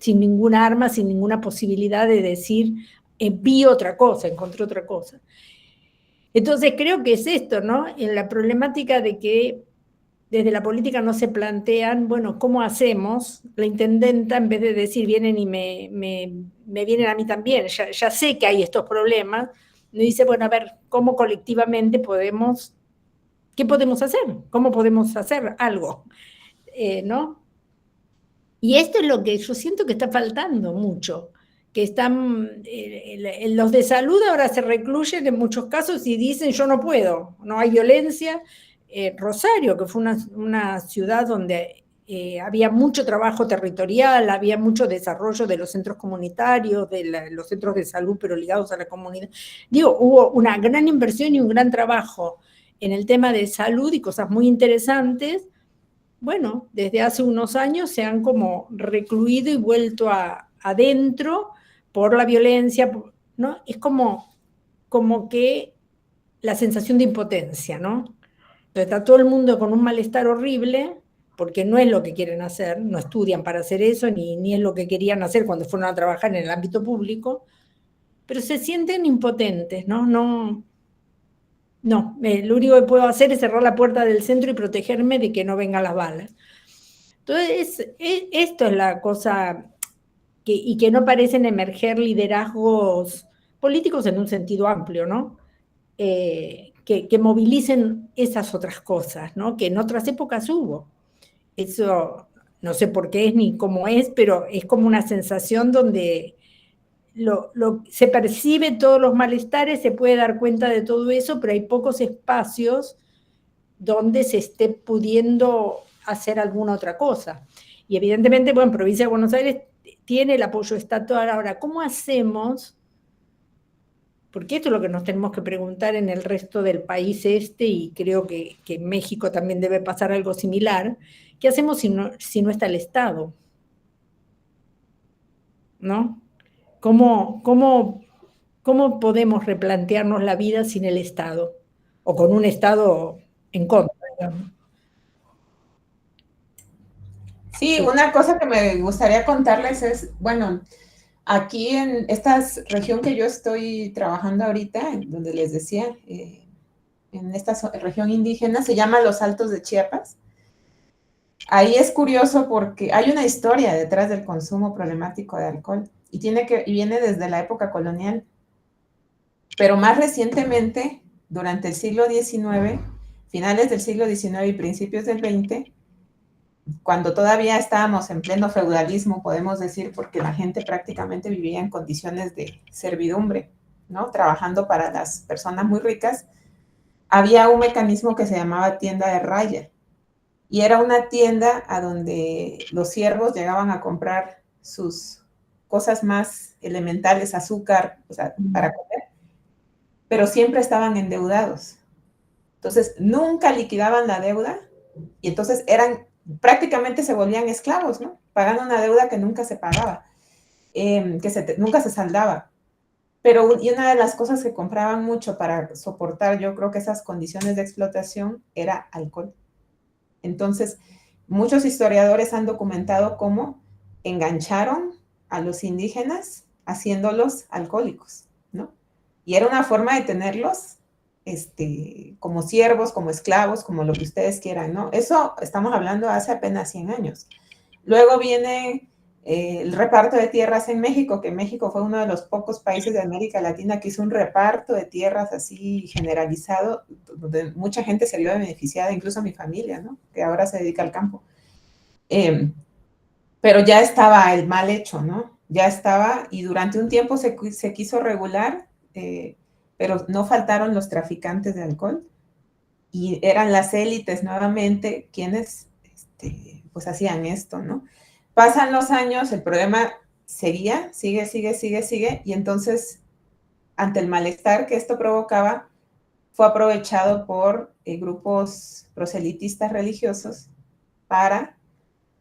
S3: ninguna arma, sin ninguna posibilidad de decir, vi otra cosa, encontré otra cosa. Entonces creo que es esto, ¿no? En la problemática de que desde la política no se plantean, bueno, ¿cómo hacemos? La intendenta, en vez de decir, vienen y me vienen a mí también, ya sé que hay estos problemas, me dice, bueno, a ver, ¿cómo colectivamente qué podemos hacer? ¿Cómo podemos hacer algo? ¿No? Y esto es lo que yo siento que está faltando mucho, que están, los de salud ahora se recluyen en muchos casos y dicen yo no puedo, no hay violencia. Rosario, que fue una ciudad donde había mucho trabajo territorial, había mucho desarrollo de los centros comunitarios, de los centros de salud, pero ligados a la comunidad. Digo, hubo una gran inversión y un gran trabajo en el tema de salud y cosas muy interesantes. Bueno, desde hace unos años se han como recluido y vuelto adentro por la violencia, ¿no? Es como que la sensación de impotencia, ¿no? Entonces está todo el mundo con un malestar horrible, porque no es lo que quieren hacer, no estudian para hacer eso, ni es lo que querían hacer cuando fueron a trabajar en el ámbito público, pero se sienten impotentes, ¿no? Lo único que puedo hacer es cerrar la puerta del centro y protegerme de que no vengan las balas. Entonces, esto es la cosa, y que no parecen emerger liderazgos políticos en un sentido amplio, ¿no? Que movilicen esas otras cosas, ¿no? Que en otras épocas hubo. Eso no sé por qué es ni cómo es, pero es como una sensación donde se percibe todos los malestares, se puede dar cuenta de todo eso, pero hay pocos espacios donde se esté pudiendo hacer alguna otra cosa. Y evidentemente, bueno, Provincia de Buenos Aires tiene el apoyo estatal. Ahora, ¿cómo hacemos? Porque esto es lo que nos tenemos que preguntar en el resto del país y creo que en México también debe pasar algo similar. ¿Qué hacemos si no está el Estado? ¿No? ¿Cómo podemos replantearnos la vida sin el Estado? O con un Estado en contra, digamos.
S4: Sí, una cosa que me gustaría contarles es, bueno, aquí en esta región que yo estoy trabajando ahorita, donde les decía, en esta región indígena, se llama Los Altos de Chiapas. Ahí es curioso porque hay una historia detrás del consumo problemático de alcohol y viene desde la época colonial. Pero más recientemente, durante el siglo XIX, finales del siglo XIX y principios del XX, cuando todavía estábamos en pleno feudalismo, podemos decir, porque la gente prácticamente vivía en condiciones de servidumbre, ¿no? Trabajando para las personas muy ricas, había un mecanismo que se llamaba tienda de raya. Y era una tienda a donde los siervos llegaban a comprar sus cosas más elementales, azúcar, o sea, para comer, pero siempre estaban endeudados. Entonces, nunca liquidaban la deuda y entonces prácticamente se volvían esclavos, ¿no? Pagando una deuda que nunca se pagaba, nunca se saldaba. Pero y una de las cosas que compraban mucho para soportar, yo creo que esas condiciones de explotación, era alcohol. Entonces, muchos historiadores han documentado cómo engancharon a los indígenas haciéndolos alcohólicos, ¿no? Y era una forma de tenerlos como siervos, como esclavos, como lo que ustedes quieran, ¿no? Eso estamos hablando hace apenas 100 años. Luego viene el reparto de tierras en México, que México fue uno de los pocos países de América Latina que hizo un reparto de tierras así generalizado, donde mucha gente se vio beneficiada, incluso mi familia, ¿no? Que ahora se dedica al campo. Pero ya estaba el mal hecho, ¿no? Ya estaba, y durante un tiempo se quiso regular, pero no faltaron los traficantes de alcohol, y eran las élites nuevamente quienes pues hacían esto, ¿no? Pasan los años, el problema sigue, y entonces, ante el malestar que esto provocaba, fue aprovechado por grupos proselitistas religiosos para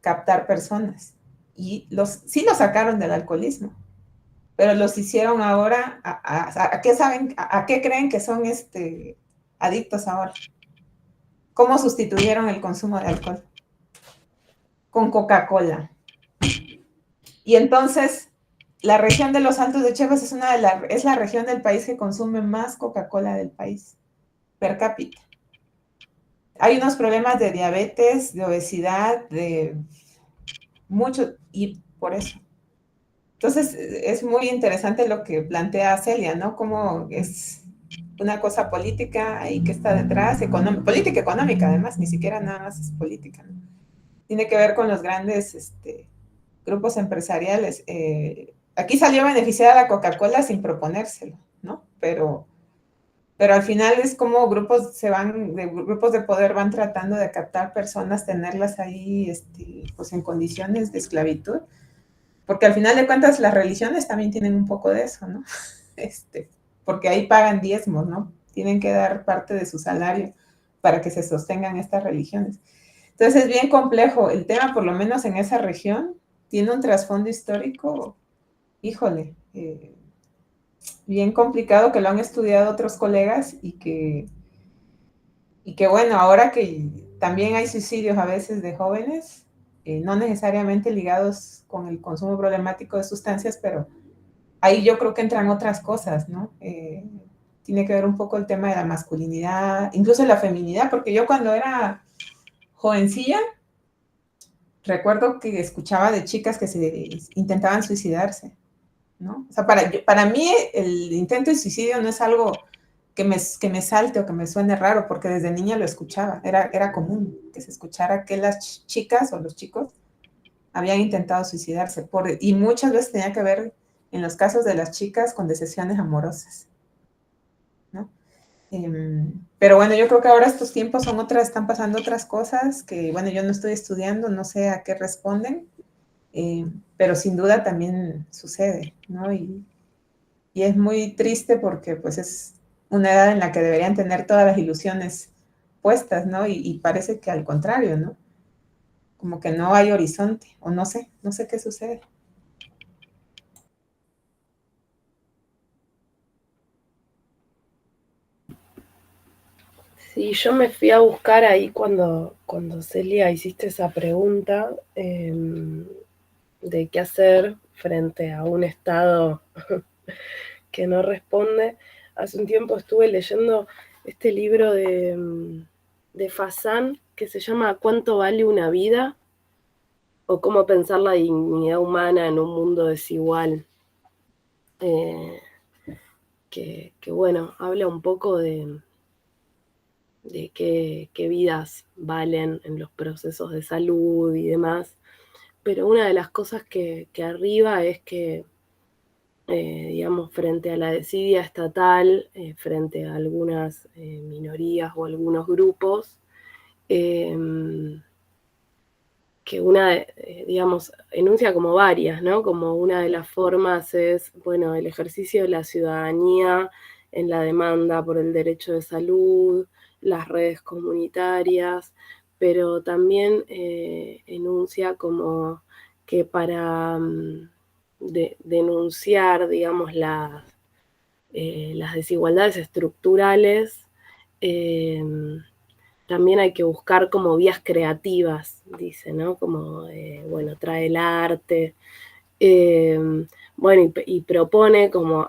S4: captar personas. Y sí los sacaron del alcoholismo, pero los hicieron ahora, ¿a qué creen que son adictos ahora? ¿Cómo sustituyeron el consumo de alcohol? Con Coca-Cola. Y entonces, la región de los Altos de Chiapas es la región del país que consume más Coca-Cola del país, per cápita. Hay unos problemas de diabetes, de obesidad, de mucho, y por eso. Entonces, es muy interesante lo que plantea Celia, ¿no? Cómo es una cosa política y que está detrás, política económica además, ni siquiera nada más es política, ¿no? Tiene que ver con los grandes grupos empresariales. Aquí salió beneficiada la Coca-Cola sin proponérselo, ¿no? Pero al final es como grupos de poder van tratando de captar personas, tenerlas ahí pues en condiciones de esclavitud, porque al final de cuentas las religiones también tienen un poco de eso, ¿no? Porque ahí pagan diezmos, ¿no? Tienen que dar parte de su salario para que se sostengan estas religiones. Entonces es bien complejo. El tema, por lo menos en esa región, tiene un trasfondo histórico, híjole, bien complicado, que lo han estudiado otros colegas y que bueno, ahora que también hay suicidios a veces de jóvenes, no necesariamente ligados con el consumo problemático de sustancias, pero ahí yo creo que entran otras cosas, ¿no? Tiene que ver un poco el tema de la masculinidad, incluso la feminidad, porque yo cuando era jovencilla, recuerdo que escuchaba de chicas que se intentaban suicidarse, ¿no? O sea, para mí el intento de suicidio no es algo que me salte o que me suene raro, porque desde niña lo escuchaba, era común que se escuchara que las chicas o los chicos habían intentado suicidarse, y muchas veces tenía que ver, en los casos de las chicas, con decepciones amorosas, ¿no? Pero bueno, yo creo que ahora estos tiempos están pasando otras cosas que, bueno, yo no estoy estudiando, no sé a qué responden, pero sin duda también sucede, ¿no? Y es muy triste porque pues es una edad en la que deberían tener todas las ilusiones puestas, ¿no? Y parece que al contrario, ¿no? Como que no hay horizonte, o no sé qué sucede.
S1: Sí, yo me fui a buscar ahí cuando Celia hiciste esa pregunta de qué hacer frente a un Estado que no responde. Hace un tiempo estuve leyendo este libro de Fasan que se llama ¿Cuánto vale una vida? O cómo pensar la dignidad humana en un mundo desigual. Que bueno, habla un poco de qué vidas valen en los procesos de salud y demás. Pero una de las cosas que arriba es que, digamos, frente a la desidia estatal, frente a algunas minorías o algunos grupos, que una, digamos, enuncia como varias, ¿no? Como una de las formas es, bueno, el ejercicio de la ciudadanía en la demanda por el derecho de salud, las redes comunitarias, pero también enuncia como que para denunciar, digamos, las desigualdades estructurales, también hay que buscar como vías creativas, dice, ¿no? Como, bueno, trae el arte, bueno, y propone como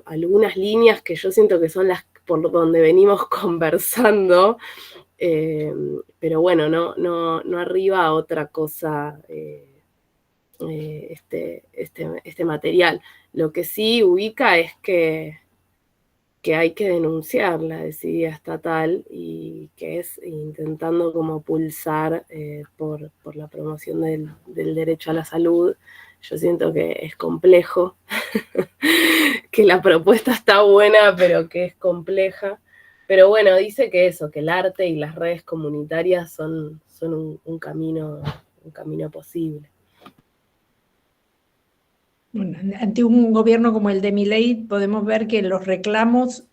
S1: algunas líneas que yo siento que son las por donde venimos conversando, pero bueno, no arriba a otra cosa este material. Lo que sí ubica es que hay que denunciar la desidia estatal y que es intentando como pulsar por la promoción del derecho a la salud. Yo siento que es complejo, que la propuesta está buena, pero que es compleja. Pero bueno, dice que eso, que el arte y las redes comunitarias son un camino posible.
S3: Bueno, ante un gobierno como el de Milei podemos ver que los reclamos,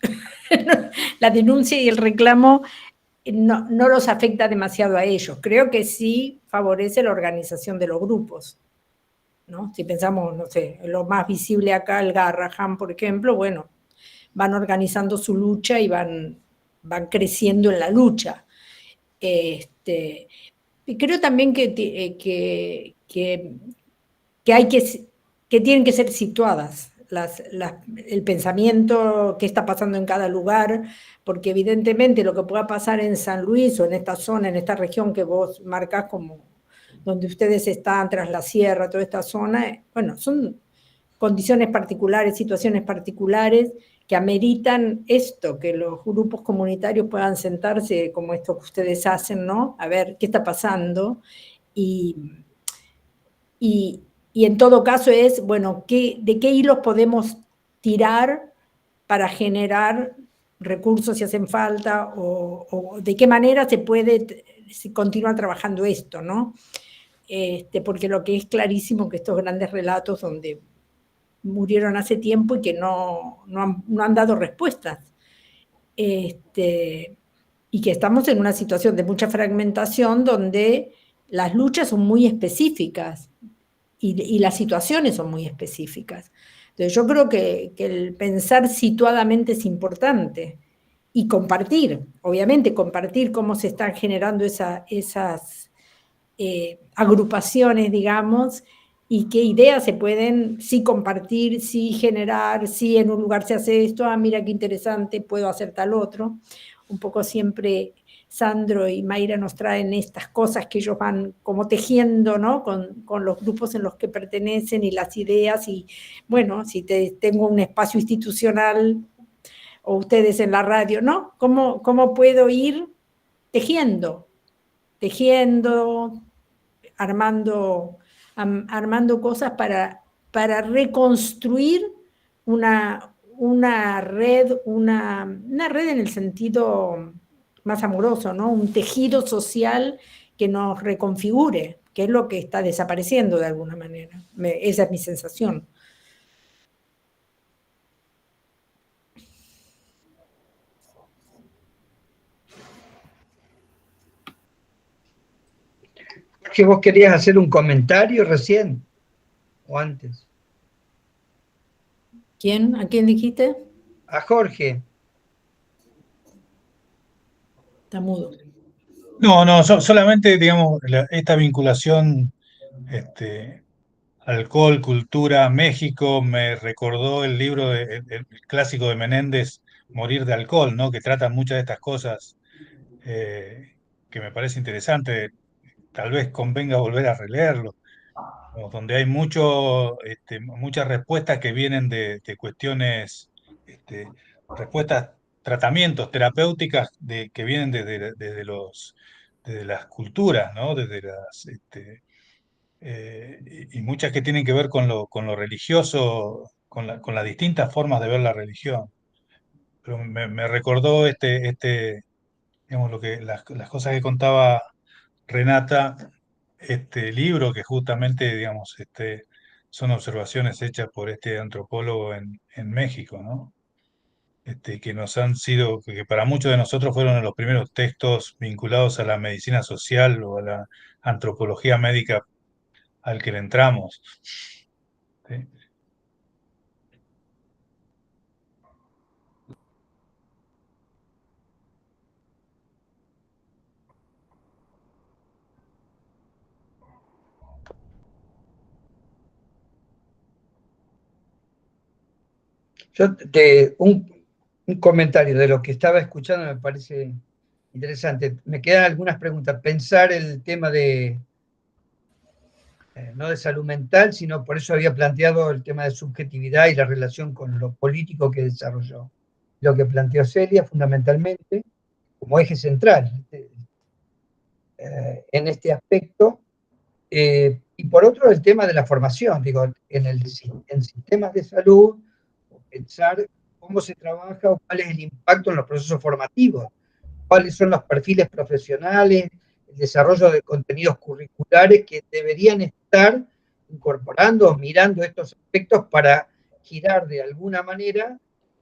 S3: la denuncia y el reclamo no los afecta demasiado a ellos. Creo que sí favorece la organización de los grupos, ¿no? Si pensamos, no sé, lo más visible acá, el Garrahan, por ejemplo, bueno, van organizando su lucha y van creciendo en la lucha. Y creo también que tienen que ser situadas el pensamiento que está pasando en cada lugar, porque evidentemente lo que pueda pasar en San Luis o en esta zona, en esta región que vos marcás como donde ustedes están, tras la sierra, toda esta zona, bueno, son condiciones particulares, situaciones particulares que ameritan esto, que los grupos comunitarios puedan sentarse como esto que ustedes hacen, ¿no? A ver qué está pasando y en todo caso es, bueno, ¿de qué hilos podemos tirar para generar recursos si hacen falta o de qué manera se puede continuar trabajando esto, ¿no? Porque lo que es clarísimo que estos grandes relatos donde murieron hace tiempo y que no han dado respuestas. Y que estamos en una situación de mucha fragmentación donde las luchas son muy específicas y las situaciones son muy específicas. Entonces yo creo que el pensar situadamente es importante y compartir, obviamente compartir cómo se están generando esas agrupaciones, digamos, y qué ideas se pueden sí compartir, sí generar, sí en un lugar se hace esto, ah, mira qué interesante, puedo hacer tal otro. Un poco siempre Sandro y Mayra nos traen estas cosas que ellos van como tejiendo, ¿no? Con los grupos en los que pertenecen y las ideas, y bueno, si tengo un espacio institucional o ustedes en la radio, ¿no? ¿Cómo puedo ir tejiendo, armando cosas para reconstruir una red, una red en el sentido más amoroso, ¿no? Un tejido social que nos reconfigure, que es lo que está desapareciendo de alguna manera. Esa es mi sensación.
S2: Jorge, ¿vos querías hacer un comentario recién o antes?
S3: ¿Quién? ¿A quién dijiste?
S2: A Jorge.
S3: Está mudo.
S5: No, solamente, digamos, esta vinculación, alcohol, cultura, México, me recordó el libro, el clásico de Menéndez, Morir de alcohol, ¿no? Que trata muchas de estas cosas, que me parece interesante. Tal vez convenga volver a releerlo, ¿no? Donde hay muchas respuestas que vienen de cuestiones, respuestas, tratamientos, terapéuticas que vienen desde las culturas, ¿no? Y muchas que tienen que ver con lo religioso, con las distintas formas de ver la religión. Pero me recordó digamos, las cosas que contaba Renata, este libro que justamente, digamos, son observaciones hechas por este antropólogo en México, ¿no? Que nos han sido, que para muchos de nosotros fueron los primeros textos vinculados a la medicina social o a la antropología médica al que le entramos. ¿Sí?
S2: Yo un comentario de lo que estaba escuchando me parece interesante. Me quedan algunas preguntas. Pensar el tema no de salud mental, sino por eso había planteado el tema de subjetividad y la relación con lo político que desarrolló. Lo que planteó Celia fundamentalmente como eje central en este aspecto. Y por otro, el tema de la formación, digo, en sistemas de salud, pensar cómo se trabaja o cuál es el impacto en los procesos formativos, cuáles son los perfiles profesionales, el desarrollo de contenidos curriculares que deberían estar incorporando o mirando estos aspectos para girar de alguna manera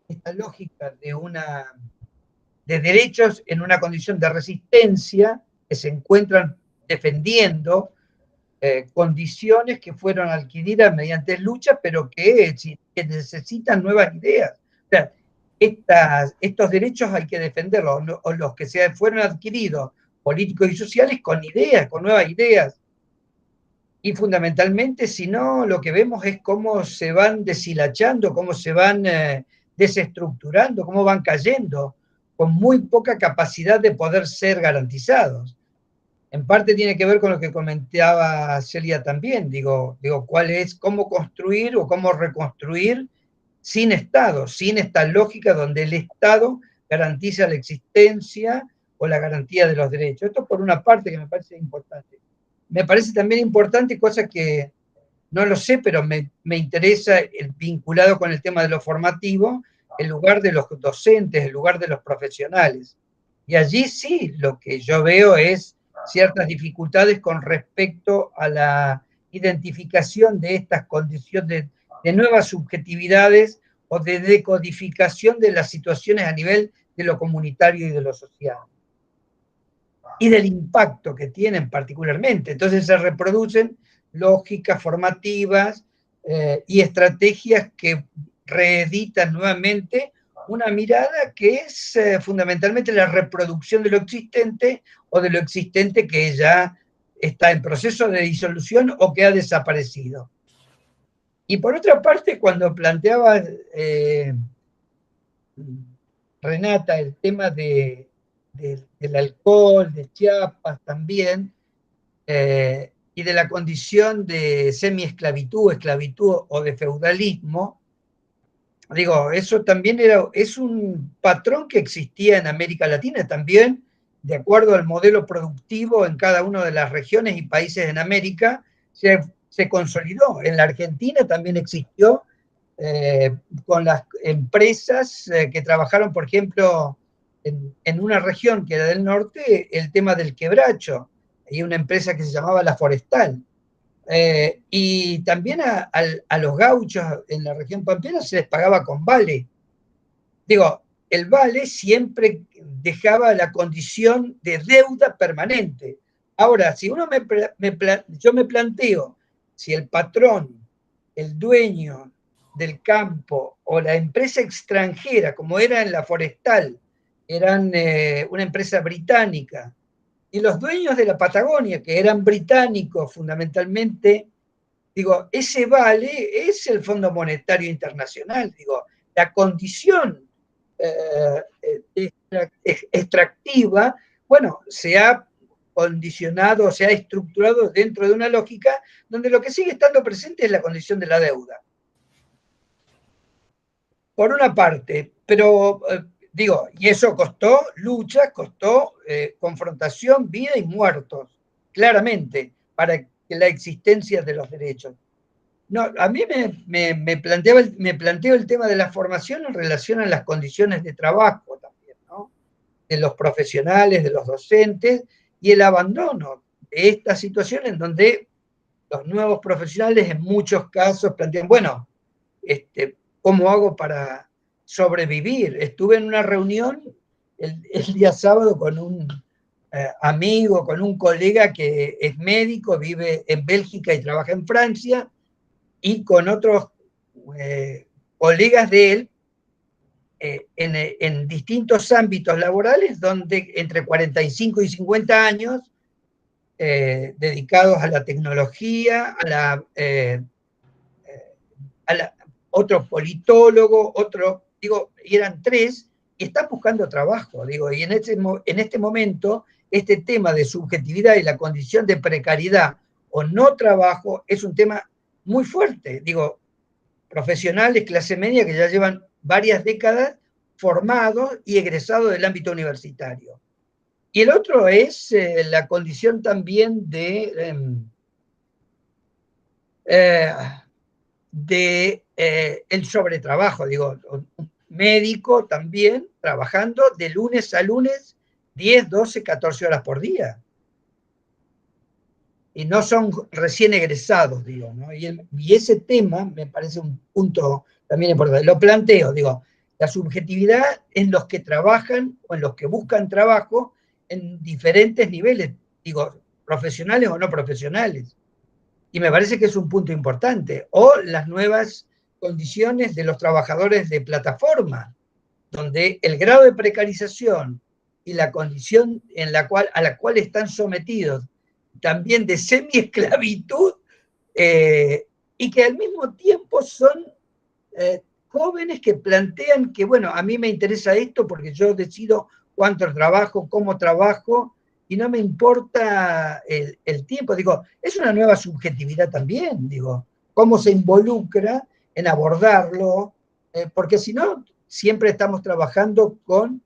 S2: esta lógica de derechos en una condición de resistencia que se encuentran defendiendo condiciones que fueron adquiridas mediante lucha, pero que necesitan nuevas ideas. O sea, estos derechos hay que defenderlos, o los que fueron adquiridos políticos y sociales con ideas, con nuevas ideas. Y fundamentalmente, si no, lo que vemos es cómo se van deshilachando, cómo se van desestructurando, cómo van cayendo, con muy poca capacidad de poder ser garantizados. En parte tiene que ver con lo que comentaba Celia también, digo, cómo construir o cómo reconstruir sin Estado, sin esta lógica donde el Estado garantiza la existencia o la garantía de los derechos. Esto por una parte que me parece importante. Me parece también importante, cosa que no lo sé, pero me interesa vinculado con el tema de lo formativo, el lugar de los docentes, el lugar de los profesionales. Y allí sí, lo que yo veo es ciertas dificultades con respecto a la identificación de estas condiciones de nuevas subjetividades o de decodificación de las situaciones a nivel de lo comunitario y de lo social. Y del impacto que tienen particularmente. Entonces se reproducen lógicas formativas y estrategias que reeditan nuevamente una mirada que es fundamentalmente la reproducción de lo existente o de lo existente que ya está en proceso de disolución o que ha desaparecido. Y por otra parte, cuando planteaba Renata el tema del alcohol, de Chiapas también, y de la condición de semi-esclavitud, esclavitud o de feudalismo, digo, eso también es un patrón que existía en América Latina también, de acuerdo al modelo productivo en cada una de las regiones y países en América, se consolidó. En la Argentina también existió con las empresas que trabajaron, por ejemplo, en una región que era del norte, el tema del quebracho. Hay una empresa que se llamaba La Forestal. Y también a los gauchos en la región pampeana se les pagaba con vale. Digo, el vale siempre dejaba la condición de deuda permanente. Ahora, si uno yo me planteo si el patrón, el dueño del campo o la empresa extranjera, como era en la Forestal, eran una empresa británica, y los dueños de la Patagonia, que eran británicos fundamentalmente, digo, ese vale es el Fondo Monetario Internacional, digo, la condición extractiva, bueno, se ha condicionado, se ha estructurado dentro de una lógica donde lo que sigue estando presente es la condición de la deuda. Por una parte, pero digo, y eso costó lucha, costó confrontación, vida y muertos, claramente, para la existencia de los derechos. No, a mí me planteo el tema de la formación en relación a las condiciones de trabajo también, ¿no? De los profesionales, de los docentes, y el abandono de esta situación en donde los nuevos profesionales en muchos casos plantean, bueno, ¿cómo hago para sobrevivir? Estuve en una reunión el día sábado con un amigo, con un colega que es médico, vive en Bélgica y trabaja en Francia, y con otros colegas de él en distintos ámbitos laborales, donde entre 45 y 50 años, dedicados a la tecnología, otro politólogo, digo, y eran tres, y están buscando trabajo, digo, y en este momento, este tema de subjetividad y la condición de precariedad o no trabajo es un tema muy fuerte, digo, profesionales, clase media, que ya llevan varias décadas formados y egresados del ámbito universitario. Y el otro es la condición también de el sobretrabajo, digo, un médico también trabajando de lunes a lunes 10, 12, 14 horas por día. Y no son recién egresados, digo, ¿no? Y ese tema me parece un punto también importante. Lo planteo, digo, la subjetividad en los que trabajan o en los que buscan trabajo en diferentes niveles, digo, profesionales o no profesionales. Y me parece que es un punto importante. O las nuevas condiciones de los trabajadores de plataforma, donde el grado de precarización y la condición a la cual están sometidos también de semi-esclavitud, y que al mismo tiempo son jóvenes que plantean que, bueno, a mí me interesa esto porque yo decido cuánto trabajo, cómo trabajo, y no me importa el tiempo. Digo, es una nueva subjetividad también, digo, cómo se involucra en abordarlo, porque si no, siempre estamos trabajando con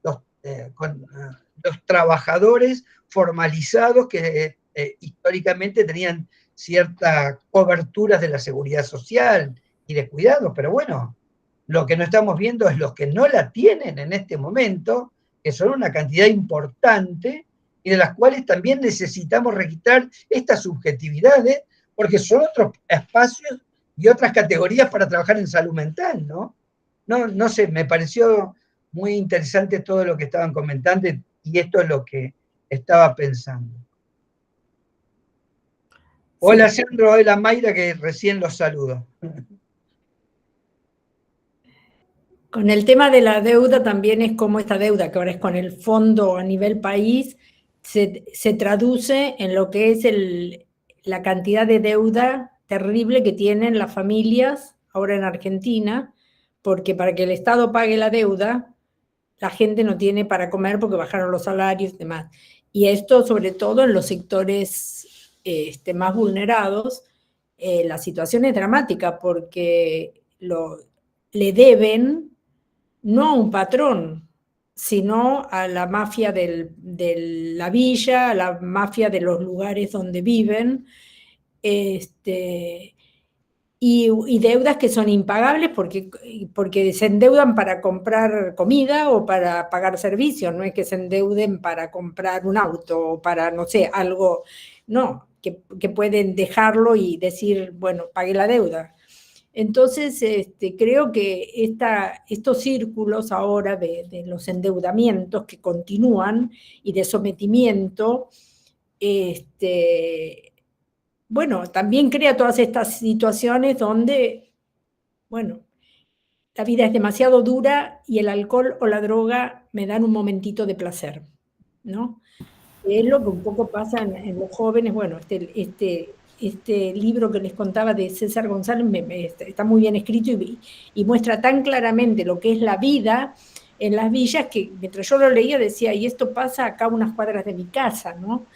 S2: los trabajadores formalizados que históricamente tenían ciertas coberturas de la seguridad social y de cuidado, pero bueno, lo que no estamos viendo es los que no la tienen en este momento, que son una cantidad importante y de las cuales también necesitamos registrar estas subjetividades, porque son otros espacios y otras categorías para trabajar en salud mental, ¿no? No sé, me pareció muy interesante todo lo que estaban comentando y esto es lo que estaba pensando. Hola, sí. Sandro, hola Mayra, que recién los saludo.
S3: Con el tema de la deuda también es como esta deuda, que ahora es con el fondo a nivel país, se traduce en lo que es la cantidad de deuda terrible que tienen las familias ahora en Argentina, porque para que el Estado pague la deuda, la gente no tiene para comer porque bajaron los salarios y demás. Y esto sobre todo en los sectores más vulnerados, la situación es dramática porque le deben no a un patrón, sino a la mafia de la villa, a la mafia de los lugares donde viven, y deudas que son impagables porque se endeudan para comprar comida o para pagar servicios, no es que se endeuden para comprar un auto o para, no sé, algo, no, que pueden dejarlo y decir, bueno, pagué la deuda. Entonces, creo que estos círculos ahora de los endeudamientos que continúan y de sometimiento, bueno, también crea todas estas situaciones donde, bueno, la vida es demasiado dura y el alcohol o la droga me dan un momentito de placer, ¿no? Es lo que un poco pasa en los jóvenes. Bueno, este libro que les contaba de César González está muy bien escrito y muestra tan claramente lo que es la vida en las villas que mientras yo lo leía decía, y esto pasa acá a unas cuadras de mi casa, ¿no?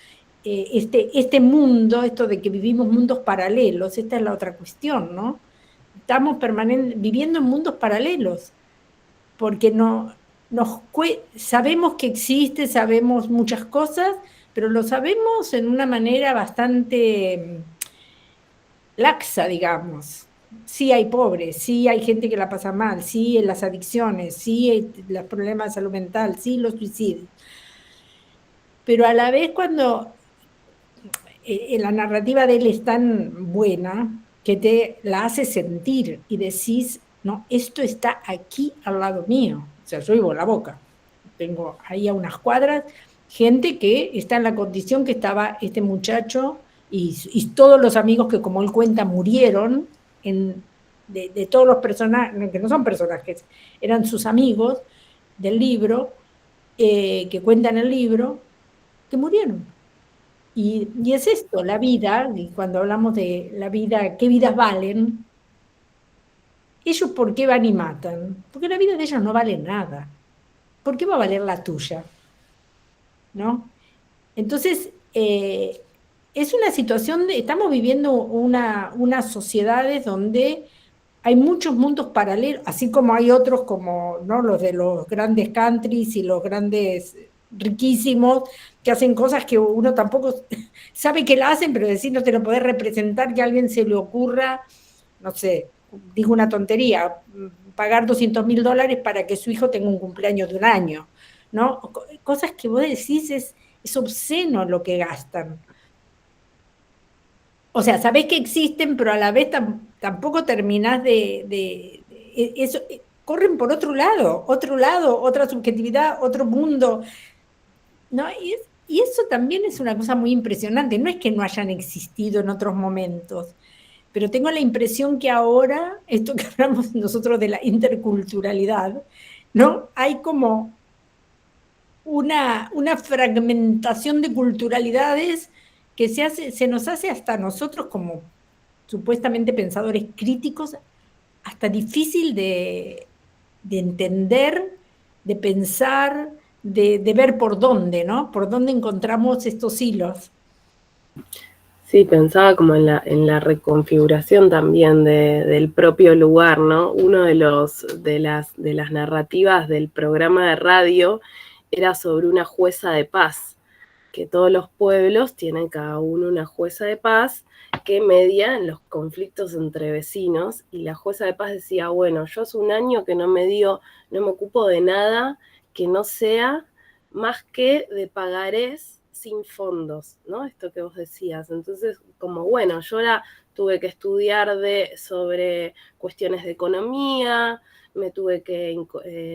S3: Este mundo, esto de que vivimos mundos paralelos, esta es la otra cuestión, ¿no? Estamos viviendo en mundos paralelos, porque sabemos que existe, sabemos muchas cosas, pero lo sabemos en una manera bastante laxa, digamos. Sí hay pobres, sí hay gente que la pasa mal, sí en las adicciones, sí los problemas de salud mental, sí los suicidios. Pero a la vez cuando la narrativa de él es tan buena que te la hace sentir y decís, no, esto está aquí al lado mío. O sea, yo vivo la Boca. Tengo ahí a unas cuadras gente que está en la condición que estaba este muchacho y todos los amigos que, como él cuenta, murieron de todos los personajes, que no son personajes, eran sus amigos del libro, que cuentan el libro, que murieron. Y es esto, la vida, y cuando hablamos de la vida, ¿qué vidas valen? ¿Ellos por qué van y matan? Porque la vida de ellos no vale nada. ¿Por qué va a valer la tuya? ¿No? Entonces, es una situación estamos viviendo unas sociedades donde hay muchos mundos paralelos, así como hay otros como, ¿no?, los de los grandes countries y los grandes riquísimos que hacen cosas que uno tampoco sabe que la hacen, pero decir no te lo podés representar, que a alguien se le ocurra, no sé, digo una tontería, pagar $200.000 para que su hijo tenga un cumpleaños de un año, ¿no? Cosas que vos decís es obsceno lo que gastan. O sea, sabés que existen, pero a la vez tampoco terminás eso, corren por otro lado, otra subjetividad, otro mundo, ¿no? Y eso también es una cosa muy impresionante. No es que no hayan existido en otros momentos, pero tengo la impresión que ahora, esto que hablamos nosotros de la interculturalidad, ¿no? Hay como una fragmentación de culturalidades que se nos hace hasta nosotros como supuestamente pensadores críticos, hasta difícil de entender, de pensar, de ver por dónde, ¿no? Por dónde encontramos estos hilos.
S1: Sí, pensaba como en la reconfiguración también del propio lugar, ¿no? Uno de las narrativas del programa de radio era sobre una jueza de paz, que todos los pueblos tienen cada uno una jueza de paz que media en los conflictos entre vecinos, y la jueza de paz decía, bueno, yo hace un año que no me ocupo de nada que no sea más que de pagarés sin fondos, ¿no? Esto que vos decías. Entonces, como bueno, yo ahora tuve que estudiar sobre cuestiones de economía, me tuve que,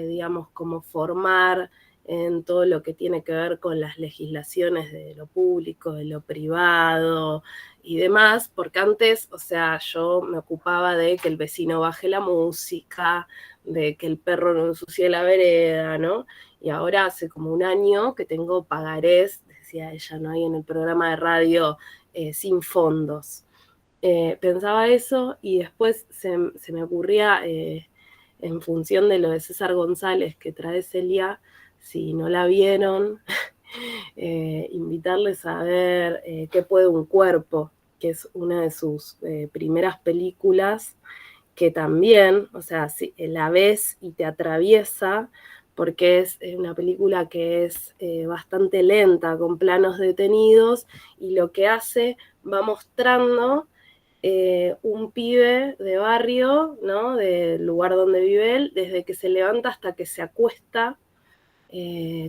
S1: digamos, como formar en todo lo que tiene que ver con las legislaciones de lo público, de lo privado y demás, porque antes, o sea, yo me ocupaba de que el vecino baje la música, de que el perro no ensucie la vereda, ¿no? Y ahora hace como un año que tengo pagarés, decía ella, ¿no? Ahí en el programa de radio, sin fondos. Pensaba eso y después se me ocurría, en función de lo de César González que trae Celia, si no la vieron, invitarles a ver ¿Qué puede un cuerpo?, que es una de sus primeras películas, que también, o sea, si la ves y te atraviesa, porque es una película que es bastante lenta, con planos detenidos, y lo que hace, va mostrando un pibe de barrio, ¿no? Del lugar donde vive él, desde que se levanta hasta que se acuesta,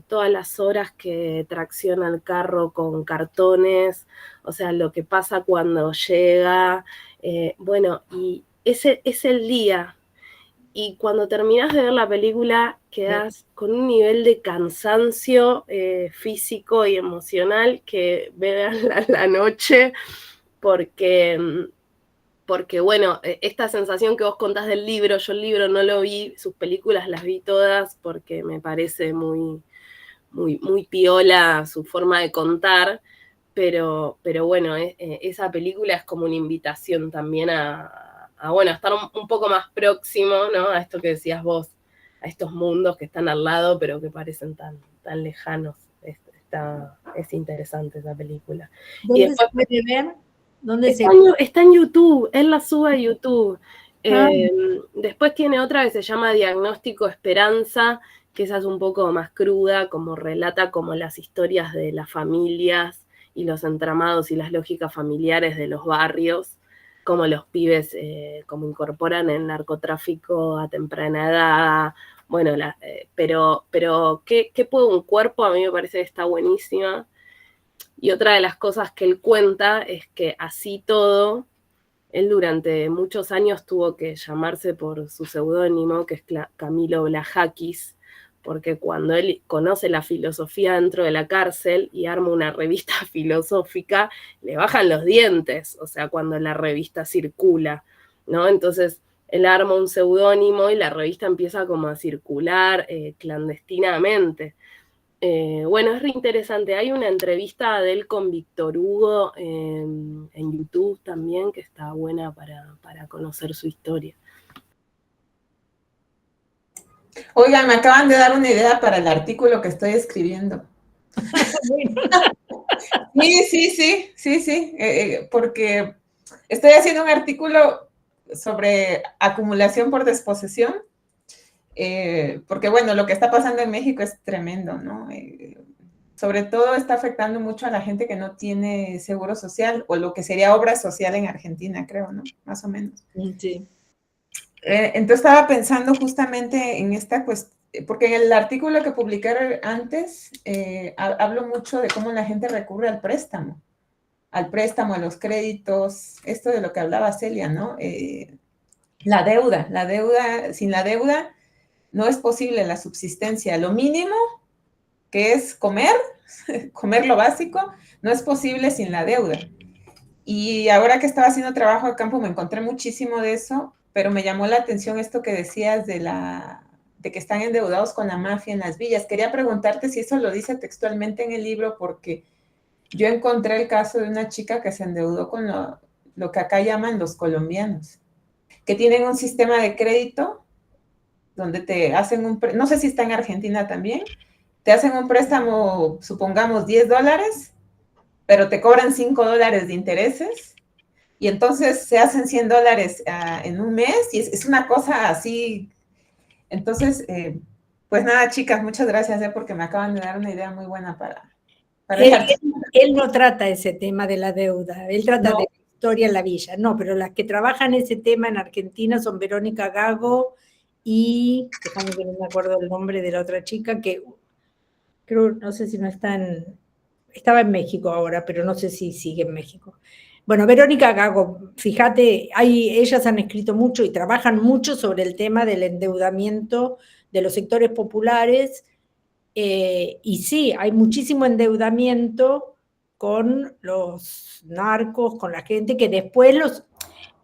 S1: todas las horas que tracciona el carro con cartones, o sea, lo que pasa cuando llega, bueno, y ese es el día. Y cuando terminas de ver la película, quedas con un nivel de cansancio físico y emocional que vean la noche, porque bueno, esta sensación que vos contás del libro, yo el libro no lo vi, sus películas las vi todas porque me parece muy, muy, muy piola su forma de contar, pero bueno, esa película es como una invitación también bueno, a estar un poco más próximo, ¿no? A esto que decías vos, a estos mundos que están al lado, pero que parecen tan lejanos. Es interesante esa película.
S3: ¿Dónde
S1: Y después,
S3: se puede ver?
S1: Está en YouTube, él la sube a YouTube. Después tiene otra que se llama Diagnóstico Esperanza, que esa es un poco más cruda, como relata como las historias de las familias y los entramados y las lógicas familiares de los barrios, como los pibes como incorporan el narcotráfico a temprana edad. Bueno, pero ¿qué puede un cuerpo? A mí me parece que está buenísima. Y otra de las cosas que él cuenta es que así todo, él durante muchos años tuvo que llamarse por su seudónimo, que es Camilo Blajakis, porque cuando él conoce la filosofía dentro de la cárcel y arma una revista filosófica, le bajan los dientes, o sea, cuando la revista circula, ¿no? Entonces, él arma un seudónimo y la revista empieza como a circular clandestinamente. Bueno, es re interesante. Hay una entrevista de él con Víctor Hugo en YouTube también, que está buena para conocer su historia.
S4: Oigan, me acaban de dar una idea para el artículo que estoy escribiendo. Sí, porque estoy haciendo un artículo sobre acumulación por desposesión. Porque bueno, lo que está pasando en México es tremendo, ¿no? Sobre todo está afectando mucho a la gente que no tiene seguro social, o lo que sería obra social en Argentina, creo, ¿no? Más o menos.
S3: Sí.
S4: Entonces estaba pensando justamente en esta cuestión, porque en el artículo que publiqué antes, hablo mucho de cómo la gente recurre al préstamo, a los créditos, esto de lo que hablaba Celia, ¿no? La deuda, sin la deuda, no es posible la subsistencia. Lo mínimo, que es comer lo básico, no es posible sin la deuda. Y ahora que estaba haciendo trabajo de campo me encontré muchísimo de eso, pero me llamó la atención esto que decías de que están endeudados con la mafia en las villas. Quería preguntarte si eso lo dice textualmente en el libro, porque yo encontré el caso de una chica que se endeudó con lo que acá llaman los colombianos, que tienen un sistema de crédito donde te hacen no sé si está en Argentina también, te hacen un préstamo, supongamos $10, pero te cobran $5 de intereses, y entonces se hacen $100 en un mes, y es una cosa así. Entonces, pues nada, chicas, muchas gracias, porque me acaban de dar una idea muy buena para
S3: él no trata ese tema de la deuda, él trata de la historia en la villa, no, pero las que trabajan ese tema en Argentina son Verónica Gago y, déjame que no me acuerdo el nombre de la otra chica, que creo, no sé si no estaba en México ahora, pero no sé si sigue en México. Bueno, Verónica Gago, fíjate, ellas han escrito mucho y trabajan mucho sobre el tema del endeudamiento de los sectores populares, Y sí, hay muchísimo endeudamiento con los narcos, con la gente que después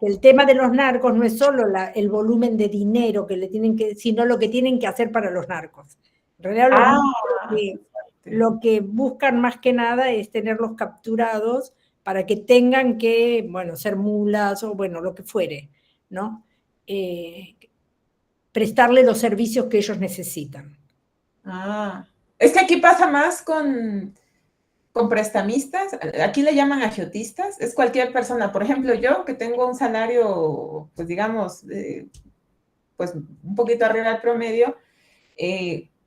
S3: el tema de los narcos no es solo el volumen de dinero que le tienen que, sino lo que tienen que hacer para los narcos. En realidad los narcos lo que buscan más que nada es tenerlos capturados para que tengan que, bueno, ser mulas o bueno, lo que fuere, ¿no? Prestarle los servicios que ellos necesitan.
S4: Es que aquí pasa más con prestamistas, aquí le llaman agiotistas, es cualquier persona. Por ejemplo, yo que tengo un salario, pues digamos, pues un poquito arriba del promedio,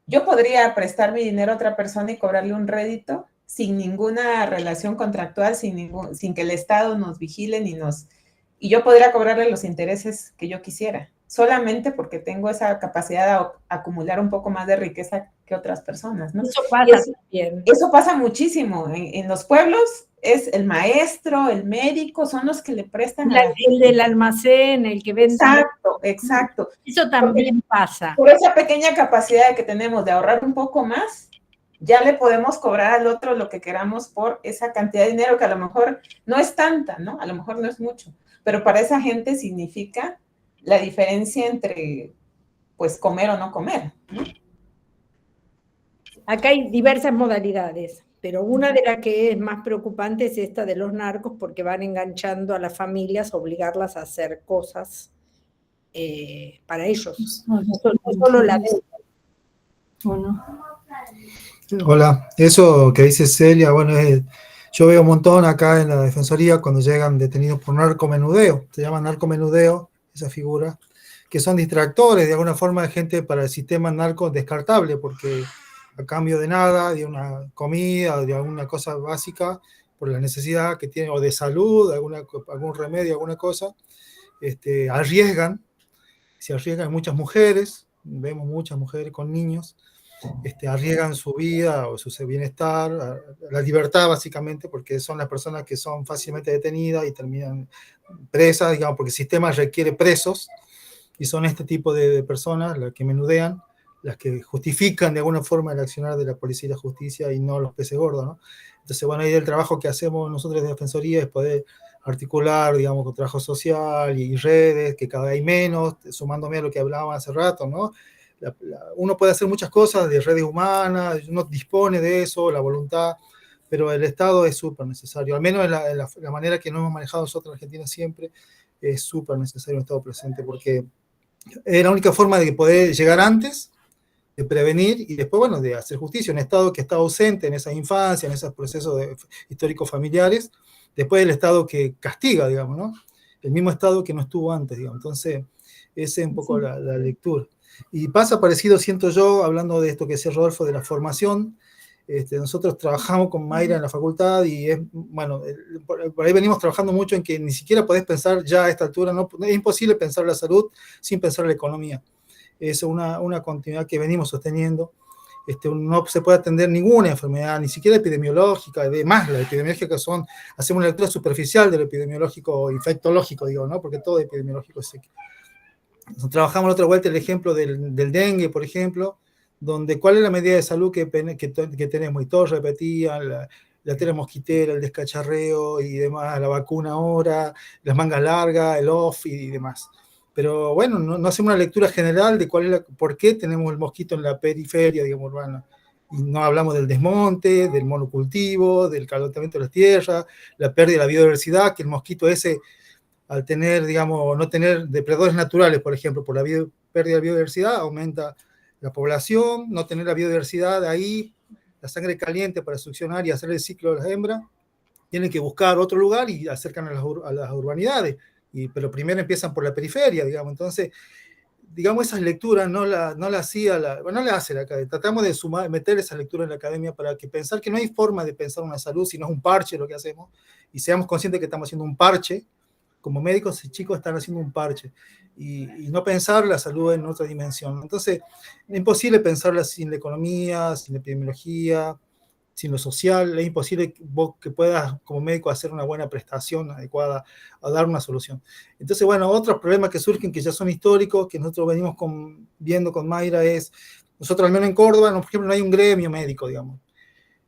S4: yo podría prestar mi dinero a otra persona y cobrarle un rédito sin ninguna relación contractual, sin que el Estado nos vigile y yo podría cobrarle los intereses que yo quisiera, solamente porque tengo esa capacidad de acumular un poco más de riqueza que otras personas, ¿no?
S3: Eso pasa también.
S4: Eso pasa muchísimo. En los pueblos es el maestro, el médico, son los que le prestan
S3: el del almacén, el que vende.
S4: Exacto.
S3: Eso también pasa.
S4: Por esa pequeña capacidad que tenemos de ahorrar un poco más, ya le podemos cobrar al otro lo que queramos por esa cantidad de dinero que a lo mejor no es tanta, ¿no? A lo mejor no es mucho, pero para esa gente significa la diferencia entre, pues, comer o no comer, ¿no?
S3: Acá hay diversas modalidades, pero una de las que es más preocupante es esta de los narcos, porque van enganchando a las familias, obligarlas a hacer cosas para ellos. No solo la deuda.
S6: Hola, eso que dice Celia, bueno, yo veo un montón acá en la Defensoría cuando llegan detenidos por narcomenudeo, se llama narcomenudeo, esa figura, que son distractores de alguna forma de gente para el sistema narco descartable, porque a cambio de nada, de una comida o de alguna cosa básica, por la necesidad que tienen, o de salud, algún remedio, alguna cosa, arriesgan, se arriesgan muchas mujeres, vemos muchas mujeres con niños, arriesgan su vida o su bienestar, la libertad básicamente, porque son las personas que son fácilmente detenidas y terminan presas, digamos, porque el sistema requiere presos, y son este tipo de personas las que menudean, las que justifican de alguna forma el accionar de la policía y la justicia y no los peces gordos, ¿no? Entonces, bueno, ahí el trabajo que hacemos nosotros de Defensoría es poder articular, digamos, con trabajo social y redes, que cada vez hay menos, sumándome a lo que hablábamos hace rato, ¿no? Uno puede hacer muchas cosas de redes humanas, uno dispone de eso, la voluntad, pero el Estado es súper necesario, al menos en la manera que nos hemos manejado nosotros en Argentina siempre, es súper necesario un Estado presente, porque es la única forma de poder llegar antes, de prevenir y después, bueno, de hacer justicia. Un Estado que está ausente en esa infancia, en esos procesos históricos familiares, después el Estado que castiga, digamos, ¿no? El mismo Estado que no estuvo antes, digamos. Entonces, esa es un poco la lectura. Y pasa parecido, siento yo, hablando de esto que decía Rodolfo, de la formación. Nosotros trabajamos con Mayra en la facultad y bueno, por ahí venimos trabajando mucho en que ni siquiera podés pensar ya a esta altura, no, es imposible pensar la salud sin pensar la economía. Es una continuidad que venimos sosteniendo. No se puede atender ninguna enfermedad, ni siquiera epidemiológica, además la epidemiológica hacemos una lectura superficial de lo epidemiológico, infectológico, digo, ¿no? Porque todo epidemiológico es. Trabajamos la otra vuelta el ejemplo del dengue, por ejemplo, donde cuál es la medida de salud que tenemos, y todos repetían, la tela mosquitera, el descacharreo y demás, la vacuna ahora, las mangas largas, el off y demás. Pero bueno, no hacemos una lectura general de por qué tenemos el mosquito en la periferia, digamos, urbana. Y no hablamos del desmonte, del monocultivo, del calentamiento de las tierras, la pérdida de la biodiversidad, que el mosquito ese, al tener, digamos, no tener depredadores naturales, por ejemplo, por la pérdida de biodiversidad, aumenta la población, no tener la biodiversidad de ahí, la sangre caliente para succionar y hacer el ciclo de las hembras, tienen que buscar otro lugar y acercan a las urbanidades. Pero primero empiezan por la periferia, digamos. Entonces, digamos, esas lecturas no la hace la academia. Tratamos de meter esas lecturas en la academia para que pensar que no hay forma de pensar una salud, sino es un parche lo que hacemos, y seamos conscientes que estamos haciendo un parche. Como médicos y chicos están haciendo un parche, y no pensar la salud en otra dimensión. Entonces, es imposible pensarla sin la economía, sin la epidemiología, sin lo social. Es imposible que puedas como médico hacer una buena prestación adecuada a dar una solución. Entonces, bueno, otros problemas que surgen que ya son históricos, que nosotros venimos viendo con Mayra, es Nosotros, al menos en Córdoba, por ejemplo, no hay un gremio médico, digamos.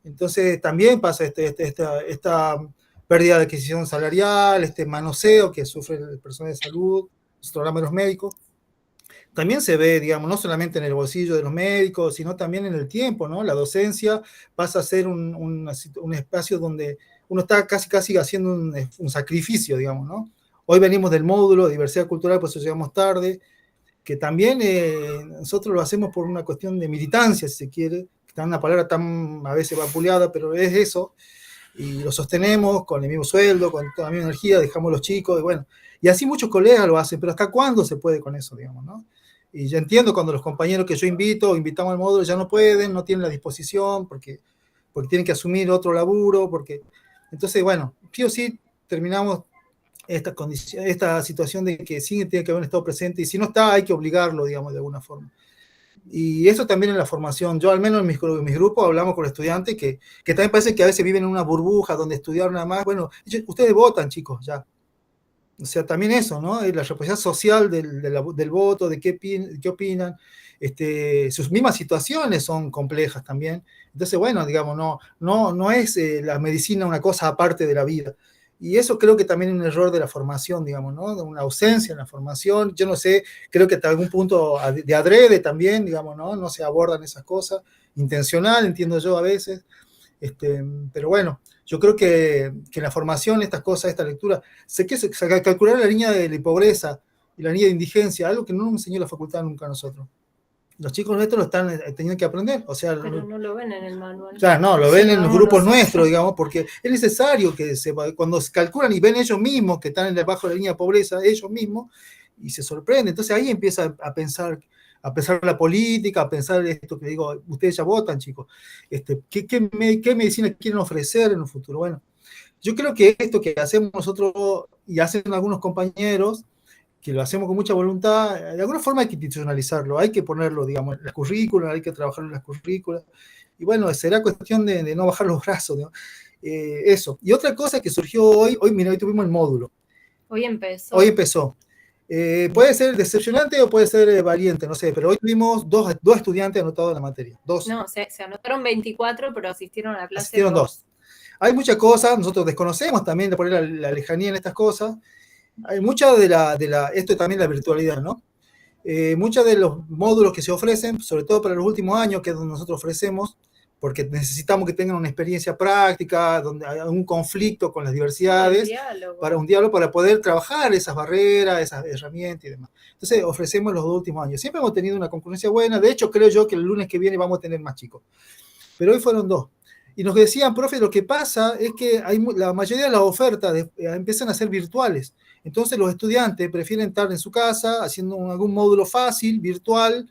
S6: Entonces, también pasa esta pérdida de adquisición salarial, este manoseo que sufre el personal de salud, los programas de los médicos. También se ve, digamos, no solamente en el bolsillo de los médicos, sino también en el tiempo, ¿no? La docencia pasa a ser un espacio donde uno está casi haciendo un sacrificio, digamos, ¿no? Hoy venimos del módulo de diversidad cultural, por eso llegamos tarde, que también nosotros lo hacemos por una cuestión de militancia, si se quiere, que es una palabra tan a veces vapuleada, pero es eso, y lo sostenemos con el mismo sueldo, con toda la misma energía, dejamos los chicos, y bueno, y así muchos colegas lo hacen, pero ¿hasta cuándo se puede con eso, digamos, no? Y yo entiendo cuando los compañeros que yo invitamos al módulo ya no pueden, no tienen la disposición, porque tienen que asumir otro laburo, entonces, bueno, sí o sí terminamos esta situación de que sí tiene que haber un Estado presente, y si no está, hay que obligarlo, digamos, de alguna forma. Y eso también en la formación. Yo, al menos en mis grupos, hablamos con los estudiantes que también parece que a veces viven en una burbuja donde estudiar nada más. Bueno, ustedes votan, chicos, ya. O sea, también eso, ¿no? La responsabilidad social del voto, de qué opinan. Sus mismas situaciones son complejas también. Entonces, bueno, digamos, no es la medicina una cosa aparte de la vida. Y eso creo que también es un error de la formación, digamos, ¿no? De una ausencia en la formación. Yo no sé, creo que hasta algún punto de adrede también, digamos, ¿no? No se abordan esas cosas. Intencional, entiendo yo a veces. Pero bueno, yo creo que en la formación, estas cosas, esta lectura, calcular la línea de pobreza y la línea de indigencia, algo que no nos enseñó la facultad nunca a nosotros. Los chicos nuestros lo están teniendo que aprender. O sea,
S1: pero no lo ven en el manual.
S6: Claro, no, lo ven en los grupos nuestros, digamos, porque es necesario que cuando se calculan y ven ellos mismos que están debajo de la línea de pobreza, ellos mismos, y se sorprenden. Entonces ahí empieza a pensar la política, a pensar esto que digo, ustedes ya votan, chicos, ¿qué medicina quieren ofrecer en un futuro? Bueno, yo creo que esto que hacemos nosotros y hacen algunos compañeros, que lo hacemos con mucha voluntad, de alguna forma hay que institucionalizarlo, hay que ponerlo, digamos, en las currículas, hay que trabajar en las currículas, y bueno, será cuestión de no bajar los brazos, ¿no? Eso. Y otra cosa que surgió hoy, mira, hoy tuvimos el módulo.
S1: Hoy empezó.
S6: Puede ser decepcionante o puede ser valiente, no sé, pero hoy tuvimos dos estudiantes anotados en la materia.
S1: No, se anotaron 24, pero asistieron a la clase.
S6: Asistieron dos. Hay muchas cosas, nosotros desconocemos también de poner la lejanía en estas cosas. Hay mucha esto también la virtualidad, ¿no? Muchos de los módulos que se ofrecen, sobre todo para los últimos años, que es donde nosotros ofrecemos, porque necesitamos que tengan una experiencia práctica, donde hay un conflicto con las diversidades, un diálogo para poder trabajar esas barreras, esas herramientas y demás. Entonces ofrecemos los dos últimos años. Siempre hemos tenido una concurrencia buena, de hecho creo yo que el lunes que viene vamos a tener más chicos, pero hoy fueron dos. Y nos decían, profe, lo que pasa es que la mayoría de las ofertas empiezan a ser virtuales. Entonces los estudiantes prefieren estar en su casa haciendo algún módulo fácil, virtual,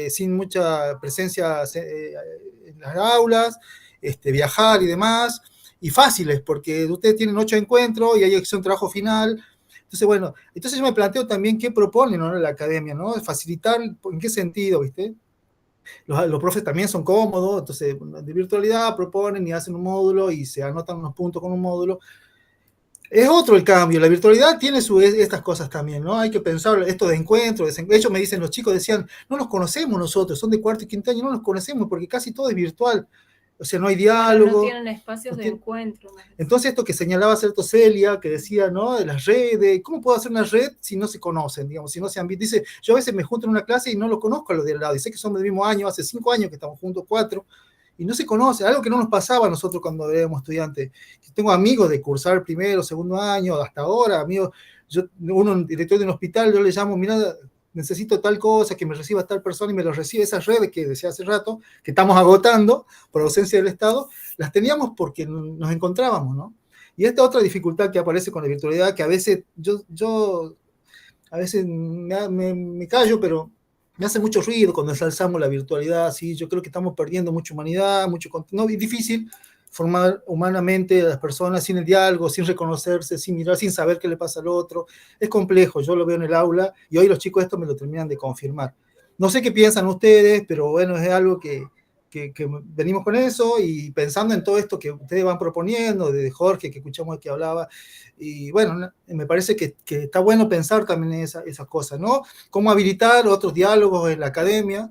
S6: sin mucha presencia en las aulas, viajar y demás, y fáciles, porque ustedes tienen 8 encuentros y hay que hacer un trabajo final. Entonces, bueno, yo me planteo también qué proponen, ¿no?, en la academia, ¿no? Facilitar, ¿en qué sentido, viste? Los profes también son cómodos, entonces de virtualidad proponen y hacen un módulo y se anotan unos puntos con un módulo. Es otro el cambio, la virtualidad tiene estas cosas también, ¿no? Hay que pensar esto de encuentro, ellos me dicen, los chicos decían, no nos conocemos nosotros, son de cuarto y quinto año, no nos conocemos porque casi todo es virtual, o sea, no hay diálogo.
S1: No tienen espacios de encuentro.
S6: Entonces esto que señalaba cierto Celia, que decía, ¿no?, de las redes, ¿cómo puedo hacer una red si no se conocen, digamos, si no se han visto? Dice, yo a veces me junto en una clase y no lo conozco a los de al lado, y sé que son del mismo año, hace 5 años que estamos juntos, 4, y no se conoce, algo que no nos pasaba a nosotros cuando éramos estudiantes. Yo tengo amigos de cursar primero, segundo año, hasta ahora, amigos, uno director de un hospital, yo le llamo, mira, necesito tal cosa, que me reciba tal persona y me lo recibe. Esas redes que decía hace rato, que estamos agotando por ausencia del Estado, las teníamos porque nos encontrábamos, ¿no? Y esta otra dificultad que aparece con la virtualidad, que a veces yo a veces me callo, pero me hace mucho ruido cuando ensalzamos la virtualidad, ¿sí? Yo creo que estamos perdiendo mucha humanidad, mucho contenido, y es difícil formar humanamente a las personas sin el diálogo, sin reconocerse, sin mirar, sin saber qué le pasa al otro. Es complejo, yo lo veo en el aula, y hoy los chicos esto me lo terminan de confirmar. No sé qué piensan ustedes, pero bueno, es algo que venimos con eso, y pensando en todo esto que ustedes van proponiendo, de Jorge, que escuchamos que hablaba, y bueno, me parece que está bueno pensar también en esas cosas, ¿no? Cómo habilitar otros diálogos en la academia,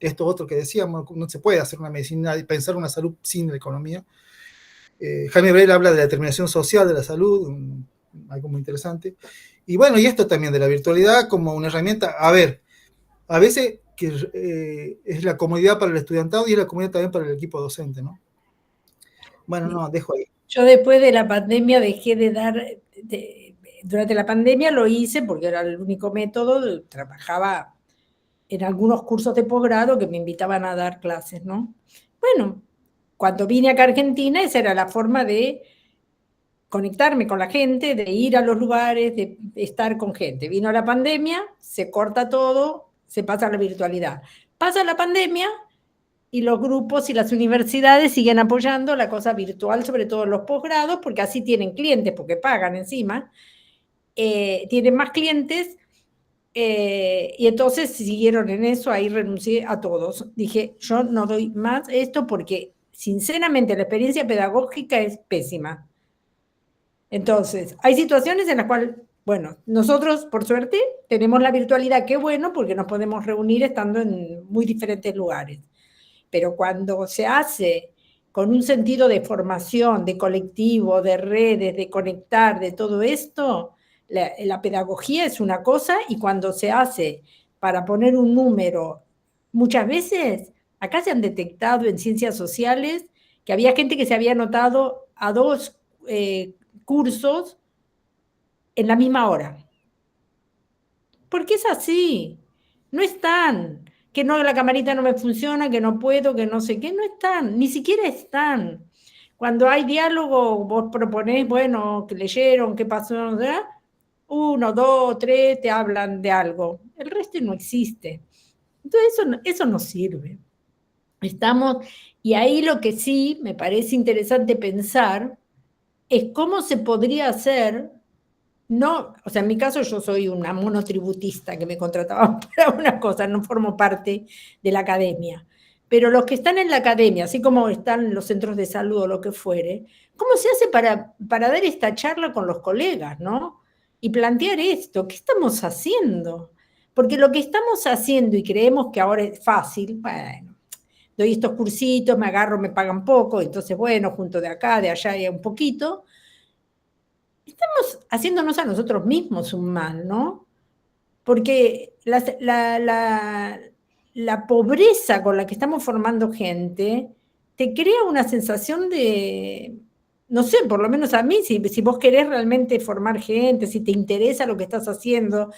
S6: esto otro que decíamos, no se puede hacer una medicina y pensar una salud sin la economía. Jaime Brel habla de la determinación social de la salud, algo muy interesante. Y bueno, y esto también de la virtualidad como una herramienta, a veces que es la comodidad para el estudiantado y es la comodidad también para el equipo docente, ¿no? Bueno, no, dejo ahí.
S3: Yo después de la pandemia dejé de dar, durante la pandemia lo hice porque era el único método, trabajaba en algunos cursos de posgrado que me invitaban a dar clases, ¿no? Bueno, cuando vine acá a Argentina, esa era la forma de conectarme con la gente, de ir a los lugares, de estar con gente. Vino la pandemia, se corta todo, se pasa a la virtualidad. Pasa la pandemia y los grupos y las universidades siguen apoyando la cosa virtual, sobre todo los posgrados, porque así tienen clientes, porque pagan encima, tienen más clientes, y entonces siguieron en eso, ahí renuncié a todos. Dije, yo no doy más esto porque, sinceramente, la experiencia pedagógica es pésima. Entonces, hay situaciones en las cuales, bueno, nosotros, por suerte, tenemos la virtualidad, qué bueno, porque nos podemos reunir estando en muy diferentes lugares. Pero cuando se hace con un sentido de formación, de colectivo, de redes, de conectar, de todo esto, la pedagogía es una cosa, y cuando se hace para poner un número, muchas veces, acá se han detectado en ciencias sociales que había gente que se había anotado a 2 cursos en la misma hora. Porque es así, no están. Que no, la camarita no me funciona, que no puedo, que no sé qué, no están, ni siquiera están. Cuando hay diálogo, vos proponés, bueno, que leyeron, qué pasó, ¿verdad? 1, 2, 3 te hablan de algo, el resto no existe. Entonces eso no sirve. Y ahí lo que sí me parece interesante pensar es cómo se podría hacer. No, o sea, en mi caso yo soy una monotributista que me contrataban para una cosa, no formo parte de la academia. Pero los que están en la academia, así como están los centros de salud o lo que fuere, ¿cómo se hace para dar esta charla con los colegas, no? Y plantear esto, ¿qué estamos haciendo? Porque lo que estamos haciendo y creemos que ahora es fácil, bueno, doy estos cursitos, me agarro, me pagan poco, entonces bueno, junto de acá, de allá y un poquito. Estamos haciéndonos a nosotros mismos un mal, ¿no? Porque la pobreza con la que estamos formando gente te crea una sensación de, no sé, por lo menos a mí, si vos querés realmente formar gente, si te interesa lo que estás haciendo,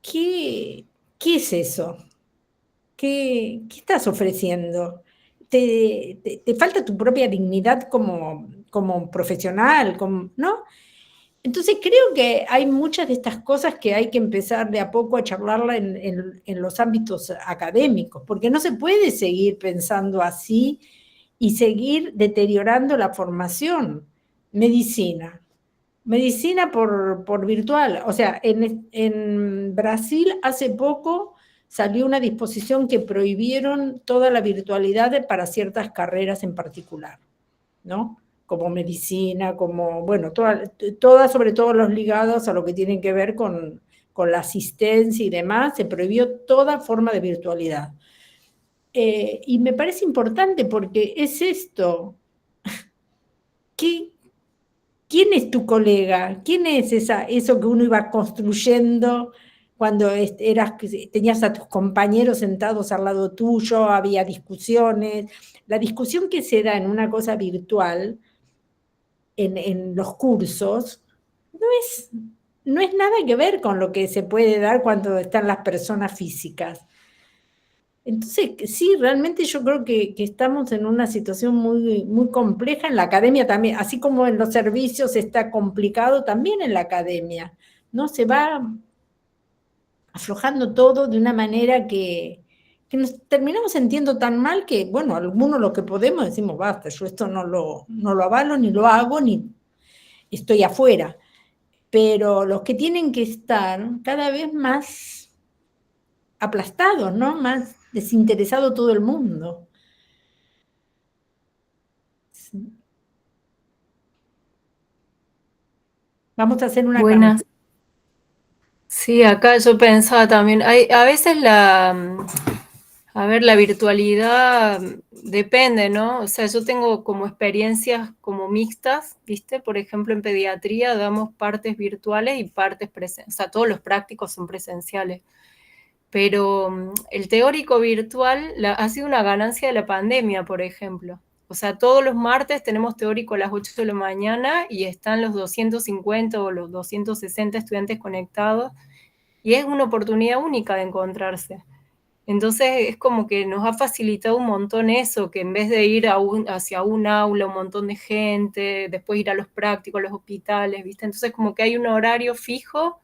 S3: ¿qué es eso? ¿Qué estás ofreciendo? Te falta tu propia dignidad como profesional, ¿no? Entonces creo que hay muchas de estas cosas que hay que empezar de a poco a charlarla en los ámbitos académicos, porque no se puede seguir pensando así y seguir deteriorando la formación. Medicina por virtual. O sea, en Brasil hace poco salió una disposición que prohibieron toda la virtualidad para ciertas carreras en particular, ¿no? Como medicina, como, bueno, todas, sobre todo los ligados a lo que tienen que ver con la asistencia y demás, se prohibió toda forma de virtualidad. Y me parece importante porque es esto. ¿Quién es tu colega? ¿Quién es eso que uno iba construyendo cuando tenías a tus compañeros sentados al lado tuyo, había discusiones? La discusión que se da en una cosa virtual, en los cursos, no es nada que ver con lo que se puede dar cuando están las personas físicas. Entonces, sí, realmente yo creo que estamos en una situación muy, muy compleja en la academia también, así como en los servicios está complicado, también en la academia, ¿no? Se va aflojando todo de una manera que nos terminamos sintiendo tan mal que, bueno, algunos lo que podemos decimos, basta, yo esto no lo avalo, ni lo hago, ni estoy afuera. Pero los que tienen que estar cada vez más aplastados, ¿no? Más desinteresado todo el mundo. Sí. Vamos a hacer una
S7: Buenas. Sí, acá yo pensaba también, a veces A ver, la virtualidad depende, ¿no? O sea, yo tengo como experiencias como mixtas, ¿viste? Por ejemplo, en pediatría damos partes virtuales y partes presenciales, o sea, todos los prácticos son presenciales. Pero el teórico virtual ha sido una ganancia de la pandemia, por ejemplo. O sea, todos los martes tenemos teórico a las 8 de la mañana y están los 250 o los 260 estudiantes conectados y es una oportunidad única de encontrarse. Entonces es como que nos ha facilitado un montón eso, que en vez de ir hacia un aula, un montón de gente, después ir a los prácticos, a los hospitales, ¿viste? Entonces como que hay un horario fijo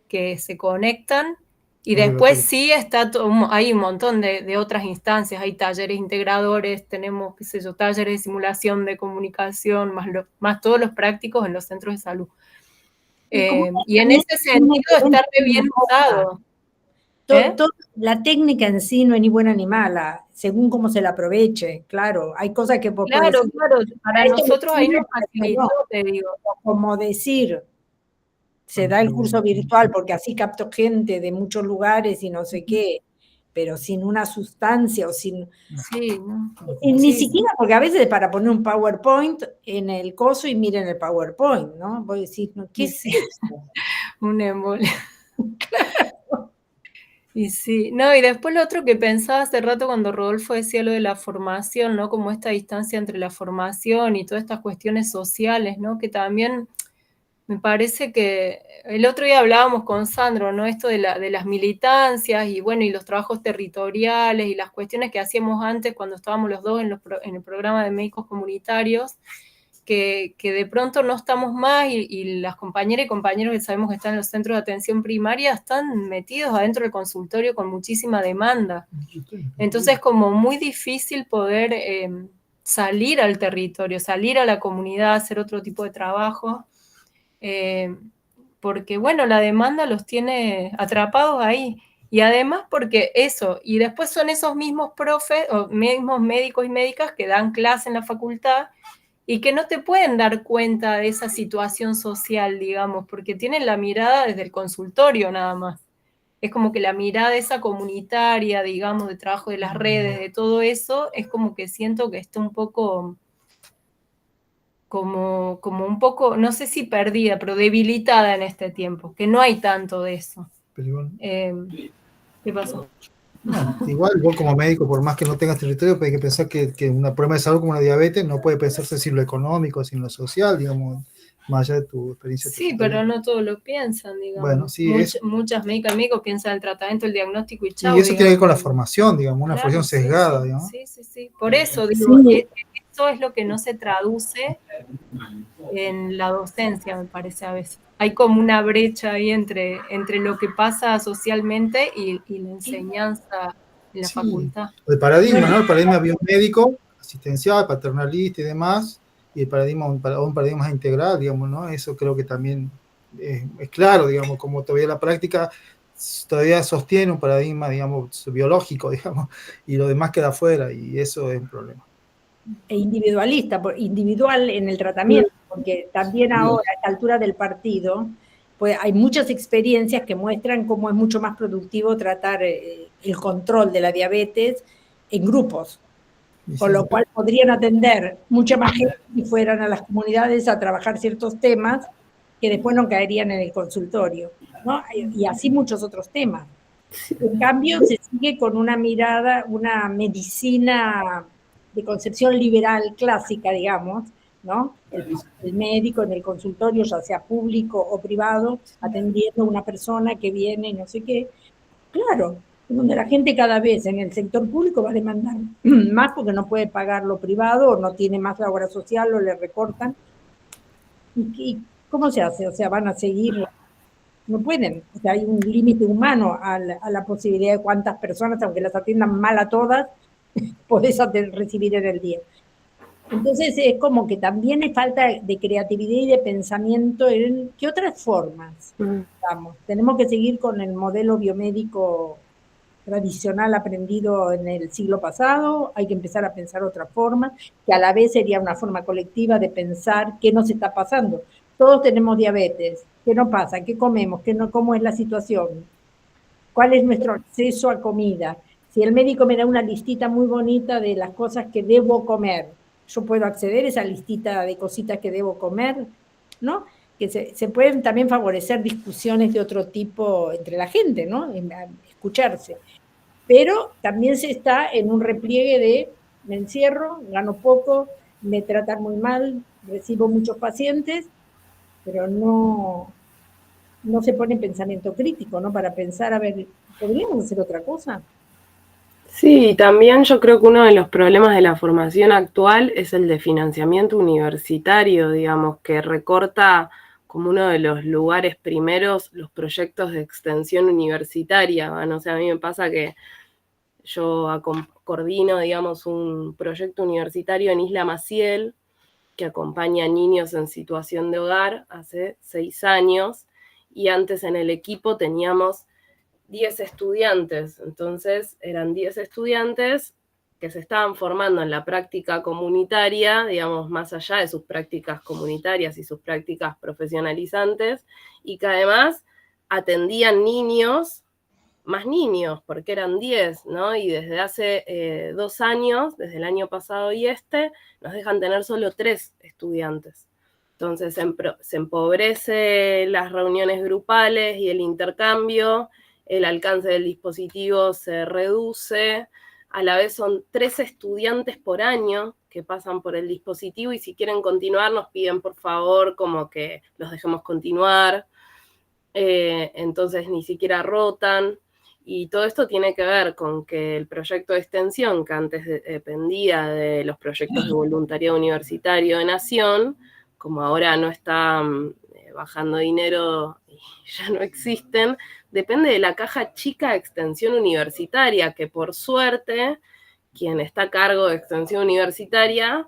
S7: que se conectan y después sí hay un montón de otras instancias, hay talleres integradores, tenemos, qué sé yo, talleres de simulación de comunicación, más todos los prácticos en los centros de salud. Y en ese sentido está re bien usado.
S3: La técnica en sí no es ni buena ni mala, según cómo se la aproveche, claro. Hay cosas que...
S7: Claro, para nosotros ahí nos facilitó, te digo.
S3: Como decir, se da el curso virtual porque así capto gente de muchos lugares y no sé qué, pero sin una sustancia o sin...
S7: Sí, ¿no?
S3: Ni siquiera, porque a veces para poner un PowerPoint en el coso y miren el PowerPoint, ¿no? Voy a decir, ¿qué es eso?
S7: Un embole. Claro. Y sí, no, y después lo otro que pensaba hace rato cuando Rodolfo decía lo de la formación, ¿no? Como esta distancia entre la formación y todas estas cuestiones sociales, ¿no? Que también me parece que el otro día hablábamos con Sandro, ¿no? Esto de las militancias y bueno, y los trabajos territoriales y las cuestiones que hacíamos antes cuando estábamos los dos en el programa de médicos comunitarios, que de pronto no estamos más y las compañeras y compañeros que sabemos que están en los centros de atención primaria están metidos adentro del consultorio con muchísima demanda. Entonces es como muy difícil poder salir al territorio, salir a la comunidad, hacer otro tipo de trabajo. Porque bueno, la demanda los tiene atrapados ahí, y además porque eso, y después son esos mismos profes, o mismos médicos y médicas que dan clase en la facultad, y que no te pueden dar cuenta de esa situación social, digamos, porque tienen la mirada desde el consultorio nada más. Es como que la mirada esa comunitaria, digamos, de trabajo de las redes, de todo eso, es como que siento que está un poco... Como un poco, no sé si perdida, pero debilitada en este tiempo, que no hay tanto de eso. ¿Qué pasó?
S6: No, igual vos como médico, por más que no tengas territorio, hay que pensar que un problema de salud como una diabetes no puede pensarse sin lo económico, sin lo social, digamos, más allá de tu experiencia.
S7: Sí, pero no todos lo piensan, digamos.
S6: Bueno, sí,
S7: muchas médicas médicos piensan el tratamiento, el diagnóstico y chau.
S6: Y eso tiene que ver con la formación, digamos, una formación sesgada,
S7: sí,
S6: digamos.
S7: Sí. Por eso, digo, eso es lo que no se traduce en la docencia, me parece a veces. Hay como una brecha ahí entre lo que pasa socialmente y la enseñanza en la facultad.
S6: El paradigma, ¿no? El paradigma biomédico, asistencial, paternalista y demás, y el paradigma, un paradigma más integral, digamos, ¿no? Eso creo que también es claro, digamos, como todavía la práctica todavía sostiene un paradigma, digamos, biológico, digamos, y lo demás queda afuera, y eso es un problema.
S3: E individual en el tratamiento, porque también ahora, a esta altura del partido, pues hay muchas experiencias que muestran cómo es mucho más productivo tratar el control de la diabetes en grupos, con lo cual podrían atender mucha más gente si fueran a las comunidades a trabajar ciertos temas que después no caerían en el consultorio, ¿no? Y así muchos otros temas. En cambio, se sigue con una mirada, una medicina de concepción liberal clásica, digamos, ¿no? El médico en el consultorio, ya sea público o privado, atendiendo a una persona que viene y no sé qué. Claro, donde la gente cada vez en el sector público va a demandar más porque no puede pagar lo privado o no tiene más la obra social o le recortan. ¿Y cómo se hace? O sea, van a seguir... No pueden, o sea, hay un límite humano a la posibilidad de cuántas personas, aunque las atiendan mal a todas, podés recibir en el día. Entonces es como que también hay falta de creatividad y de pensamiento en qué otras formas. Tenemos que seguir con el modelo biomédico tradicional aprendido en el siglo pasado, hay que empezar a pensar otra forma, que a la vez sería una forma colectiva de pensar qué nos está pasando. Todos tenemos diabetes. ¿Qué nos pasa? ¿Qué comemos? ¿Cómo es la situación? ¿Cuál es nuestro acceso a comida? si el médico me da una listita muy bonita de las cosas que debo comer, yo puedo acceder a esa listita de cositas que debo comer, ¿no? Que se pueden también favorecer discusiones de otro tipo entre la gente, ¿no? Escucharse. Pero también se está en un repliegue de me encierro, gano poco, me tratan muy mal, recibo muchos pacientes, pero no se pone en pensamiento crítico, ¿no? Para pensar, a ver, ¿podríamos hacer otra cosa?
S1: Sí, también yo creo que uno de los problemas de la formación actual es el de financiamiento universitario, digamos, que recorta como uno de los lugares primeros los proyectos de extensión universitaria. Bueno, o sea, a mí me pasa que yo coordino, digamos, un proyecto universitario en Isla Maciel que acompaña a niños en situación de hogar hace 6 años, y antes en el equipo teníamos 10 estudiantes, entonces eran 10 estudiantes que se estaban formando en la práctica comunitaria, digamos, más allá de sus prácticas comunitarias y sus prácticas profesionalizantes, y que además atendían niños, más niños, porque eran 10, ¿no? Y desde hace 2 años, desde el año pasado y nos dejan tener solo 3 estudiantes. Entonces se empobrece las reuniones grupales y el intercambio, el alcance del dispositivo se reduce, a la vez son 3 estudiantes por año que pasan por el dispositivo, y si quieren continuar nos piden por favor como que los dejemos continuar, entonces ni siquiera rotan. Y todo esto tiene que ver con que el proyecto de extensión, que antes dependía de los proyectos de voluntariado universitario de Nación, como ahora no está bajando dinero y ya no existen, depende de la caja chica de extensión universitaria, que por suerte quien está a cargo de extensión universitaria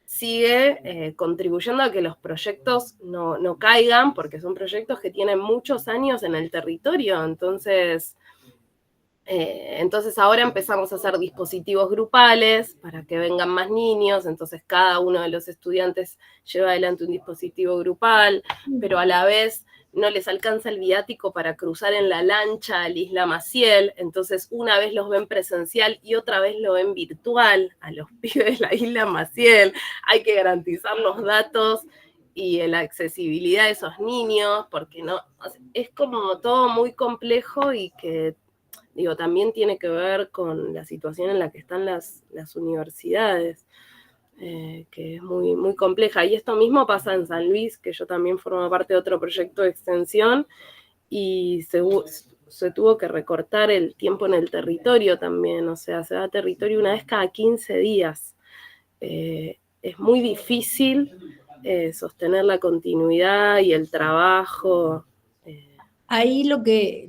S1: sigue contribuyendo a que los proyectos no caigan, porque son proyectos que tienen muchos años en el territorio. Entonces ahora empezamos a hacer dispositivos grupales para que vengan más niños, entonces cada uno de los estudiantes lleva adelante un dispositivo grupal, pero a la vez no les alcanza el viático para cruzar en la lancha a la Isla Maciel, entonces una vez los ven presencial y otra vez lo ven virtual a los pibes de la Isla Maciel. Hay que garantizar los datos y la accesibilidad de esos niños, porque no, es como todo muy complejo y que también tiene que ver con la situación en la que están las universidades, que es muy, muy compleja. Y esto mismo pasa en San Luis, que yo también formo parte de otro proyecto de extensión, y se tuvo que recortar el tiempo en el territorio también, o sea, se va a territorio una vez cada 15 días. Es muy difícil sostener la continuidad y el trabajo.
S3: Ahí lo que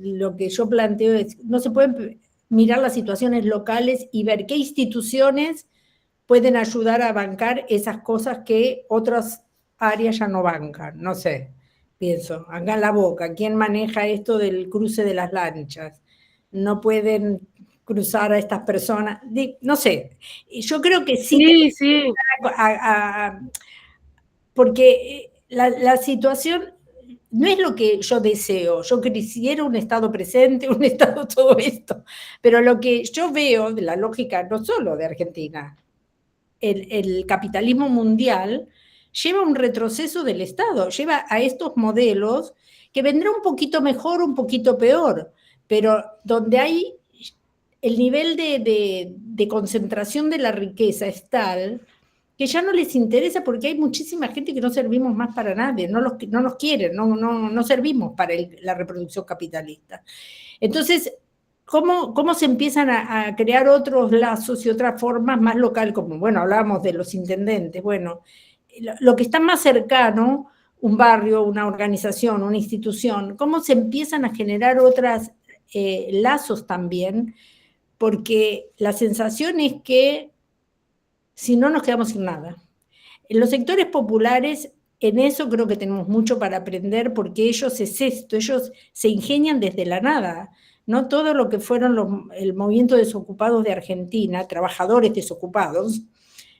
S3: yo planteo es, no se pueden mirar las situaciones locales y ver qué instituciones pueden ayudar a bancar esas cosas que otras áreas ya no bancan. No sé, pienso, acá en La Boca, ¿quién maneja esto del cruce de las lanchas? No pueden cruzar a estas personas, no sé, yo creo que sí.
S1: Sí.
S3: Porque la situación no es lo que yo deseo. Yo quisiera un Estado presente, un Estado todo esto, pero lo que yo veo de la lógica no solo de Argentina, el capitalismo mundial lleva un retroceso del Estado, lleva a estos modelos que vendrá un poquito mejor, un poquito peor, pero donde hay el nivel de concentración de la riqueza es tal que ya no les interesa, porque hay muchísima gente que no servimos más para nadie, no nos quieren, no servimos para la reproducción capitalista. Entonces, ¿cómo se empiezan a crear otros lazos y otras formas más local, como, bueno, hablábamos de los intendentes, bueno, lo que está más cercano, un barrio, una organización, una institución, cómo se empiezan a generar otros lazos también, porque la sensación es que si no nos quedamos sin nada. En los sectores populares, en eso creo que tenemos mucho para aprender, porque ellos es esto, ellos se ingenian desde la nada, ¿no? Todo lo que fueron el movimiento de desocupados de Argentina, trabajadores desocupados,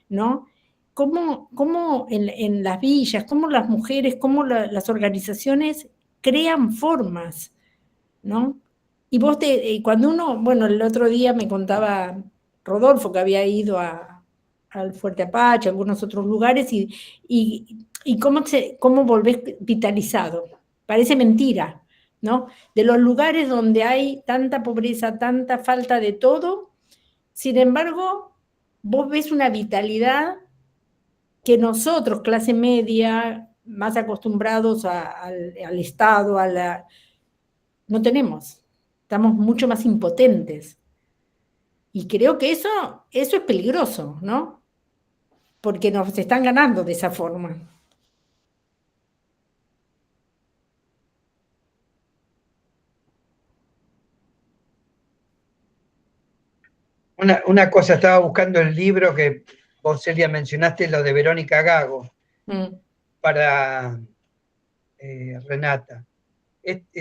S3: ¿no? Cómo en las villas, cómo las mujeres, cómo las organizaciones crean formas, ¿no? Y vos cuando uno, bueno, el otro día me contaba Rodolfo que había ido al Fuerte Apache, a algunos otros lugares, y cómo volvés vitalizado. Parece mentira, ¿no? De los lugares donde hay tanta pobreza, tanta falta de todo, sin embargo, vos ves una vitalidad que nosotros, clase media, más acostumbrados al Estado, no tenemos. Estamos mucho más impotentes. Y creo que eso es peligroso, ¿no? Porque nos están ganando de esa forma.
S2: Una cosa, estaba buscando el libro que vos, Celia, mencionaste, lo de Verónica Gago, para Renata.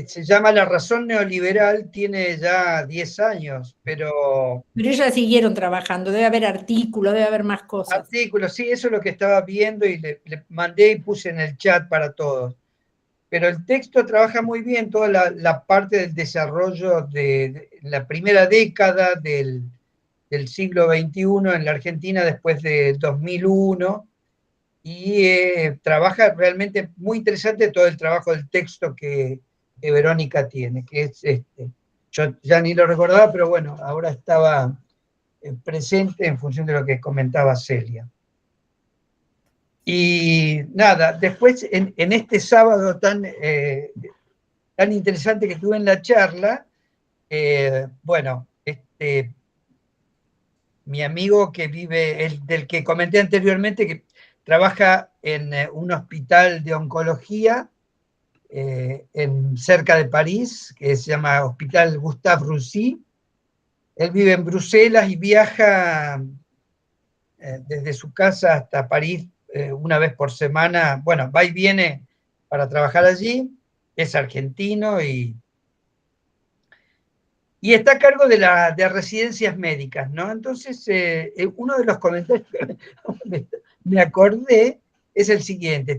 S2: Se llama La razón neoliberal, tiene ya 10 años, pero...
S3: Pero ellas siguieron trabajando, debe haber artículos, debe haber más cosas.
S2: Artículos, sí, eso es lo que estaba viendo y le mandé y puse en el chat para todos. Pero el texto trabaja muy bien toda la parte del desarrollo de la primera década del siglo XXI en la Argentina después de 2001, y trabaja realmente muy interesante todo el trabajo del texto que Verónica tiene, que es yo ya ni lo recordaba, pero bueno, ahora estaba presente en función de lo que comentaba Celia. Y nada, después en este sábado tan interesante que tuve en la charla, bueno, mi amigo que vive, del que comenté anteriormente, que trabaja en un hospital de oncología cerca de París, que se llama Hospital Gustave Roussy. Él vive en Bruselas y viaja desde su casa hasta París una vez por semana. Bueno, va y viene para trabajar allí. Es argentino y está a cargo de residencias médicas, ¿no? Entonces, uno de los comentarios que me acordé es el siguiente: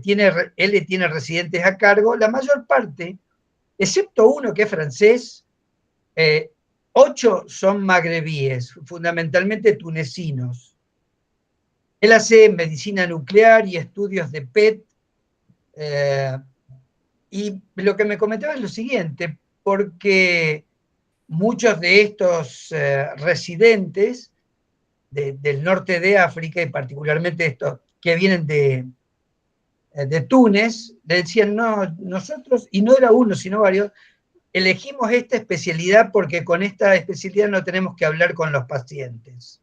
S2: él tiene residentes a cargo, la mayor parte, excepto uno que es francés, 8 son magrebíes, fundamentalmente tunecinos. Él hace medicina nuclear y estudios de PET, y lo que me comentaba es lo siguiente, porque muchos de estos residentes del norte de África, y particularmente estos que vienen de Túnez, le decían, no, nosotros, y no era uno, sino varios, elegimos esta especialidad porque con esta especialidad no tenemos que hablar con los pacientes.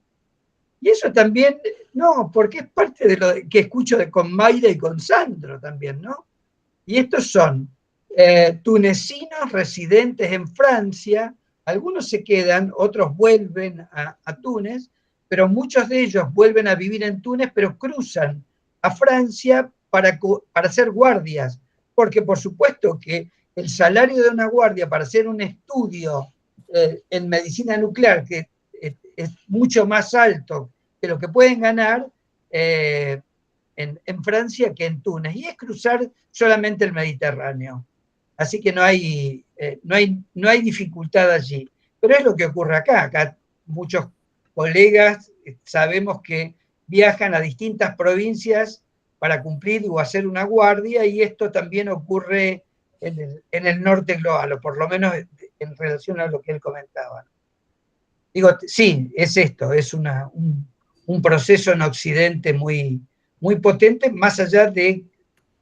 S2: Y eso también, no, porque es parte de lo que escucho con Mayra y con Sandro también, ¿no? Y estos son tunecinos residentes en Francia. Algunos se quedan, otros vuelven a Túnez, pero muchos de ellos vuelven a vivir en Túnez, pero cruzan a Francia para hacer guardias, porque por supuesto que el salario de una guardia para hacer un estudio en medicina nuclear, que es mucho más alto que lo que pueden ganar en Francia que en Túnez, y es cruzar solamente el Mediterráneo. Así que no hay dificultad allí. Pero es lo que ocurre acá. Acá muchos colegas sabemos que viajan a distintas provincias para cumplir o hacer una guardia, y esto también ocurre en el norte global, o por lo menos en relación a lo que él comentaba. Digo, sí, es esto, es un proceso en Occidente muy, muy potente, más allá de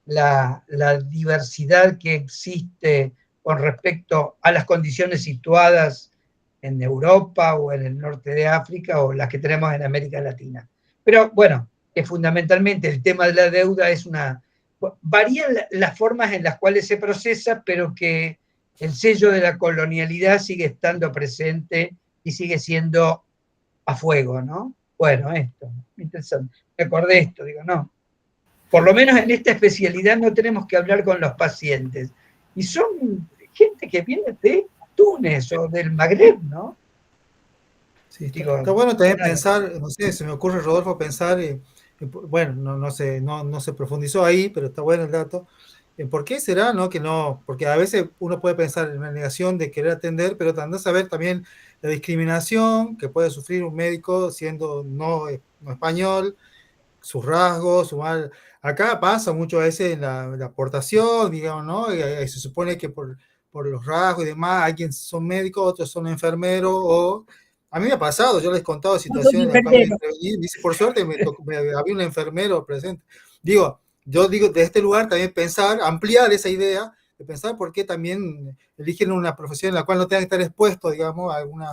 S2: la diversidad que existe con respecto a las condiciones situadas en Europa o en el norte de África o las que tenemos en América Latina. Pero bueno, que fundamentalmente el tema de la deuda varían las formas en las cuales se procesa, pero que el sello de la colonialidad sigue estando presente y sigue siendo a fuego, ¿no? Bueno, esto, interesante. Me acordé esto, digo, no. Por lo menos en esta especialidad no tenemos que hablar con los pacientes. Y son gente que viene de Túnez o del Magreb, ¿no?
S6: Sí, está bueno también pensar, no sé, se me ocurre, Rodolfo, pensar, bueno, no se profundizó ahí, pero está bueno el dato, ¿Por qué será, no? Que no, porque a veces uno puede pensar en la negación de querer atender, pero andás a ver también la discriminación que puede sufrir un médico siendo no español, sus rasgos, su mal. Acá pasa mucho a veces en la aportación, digamos, ¿no? Y se supone que por los rasgos y demás, alguien son médicos, otros son enfermeros, o a mí me ha pasado, yo les he contado situaciones en las cuales dice, por suerte había un enfermero presente. Yo digo, de este lugar también pensar, ampliar esa idea, de pensar por qué también eligen una profesión en la cual no tengan que estar expuestos, digamos, a algún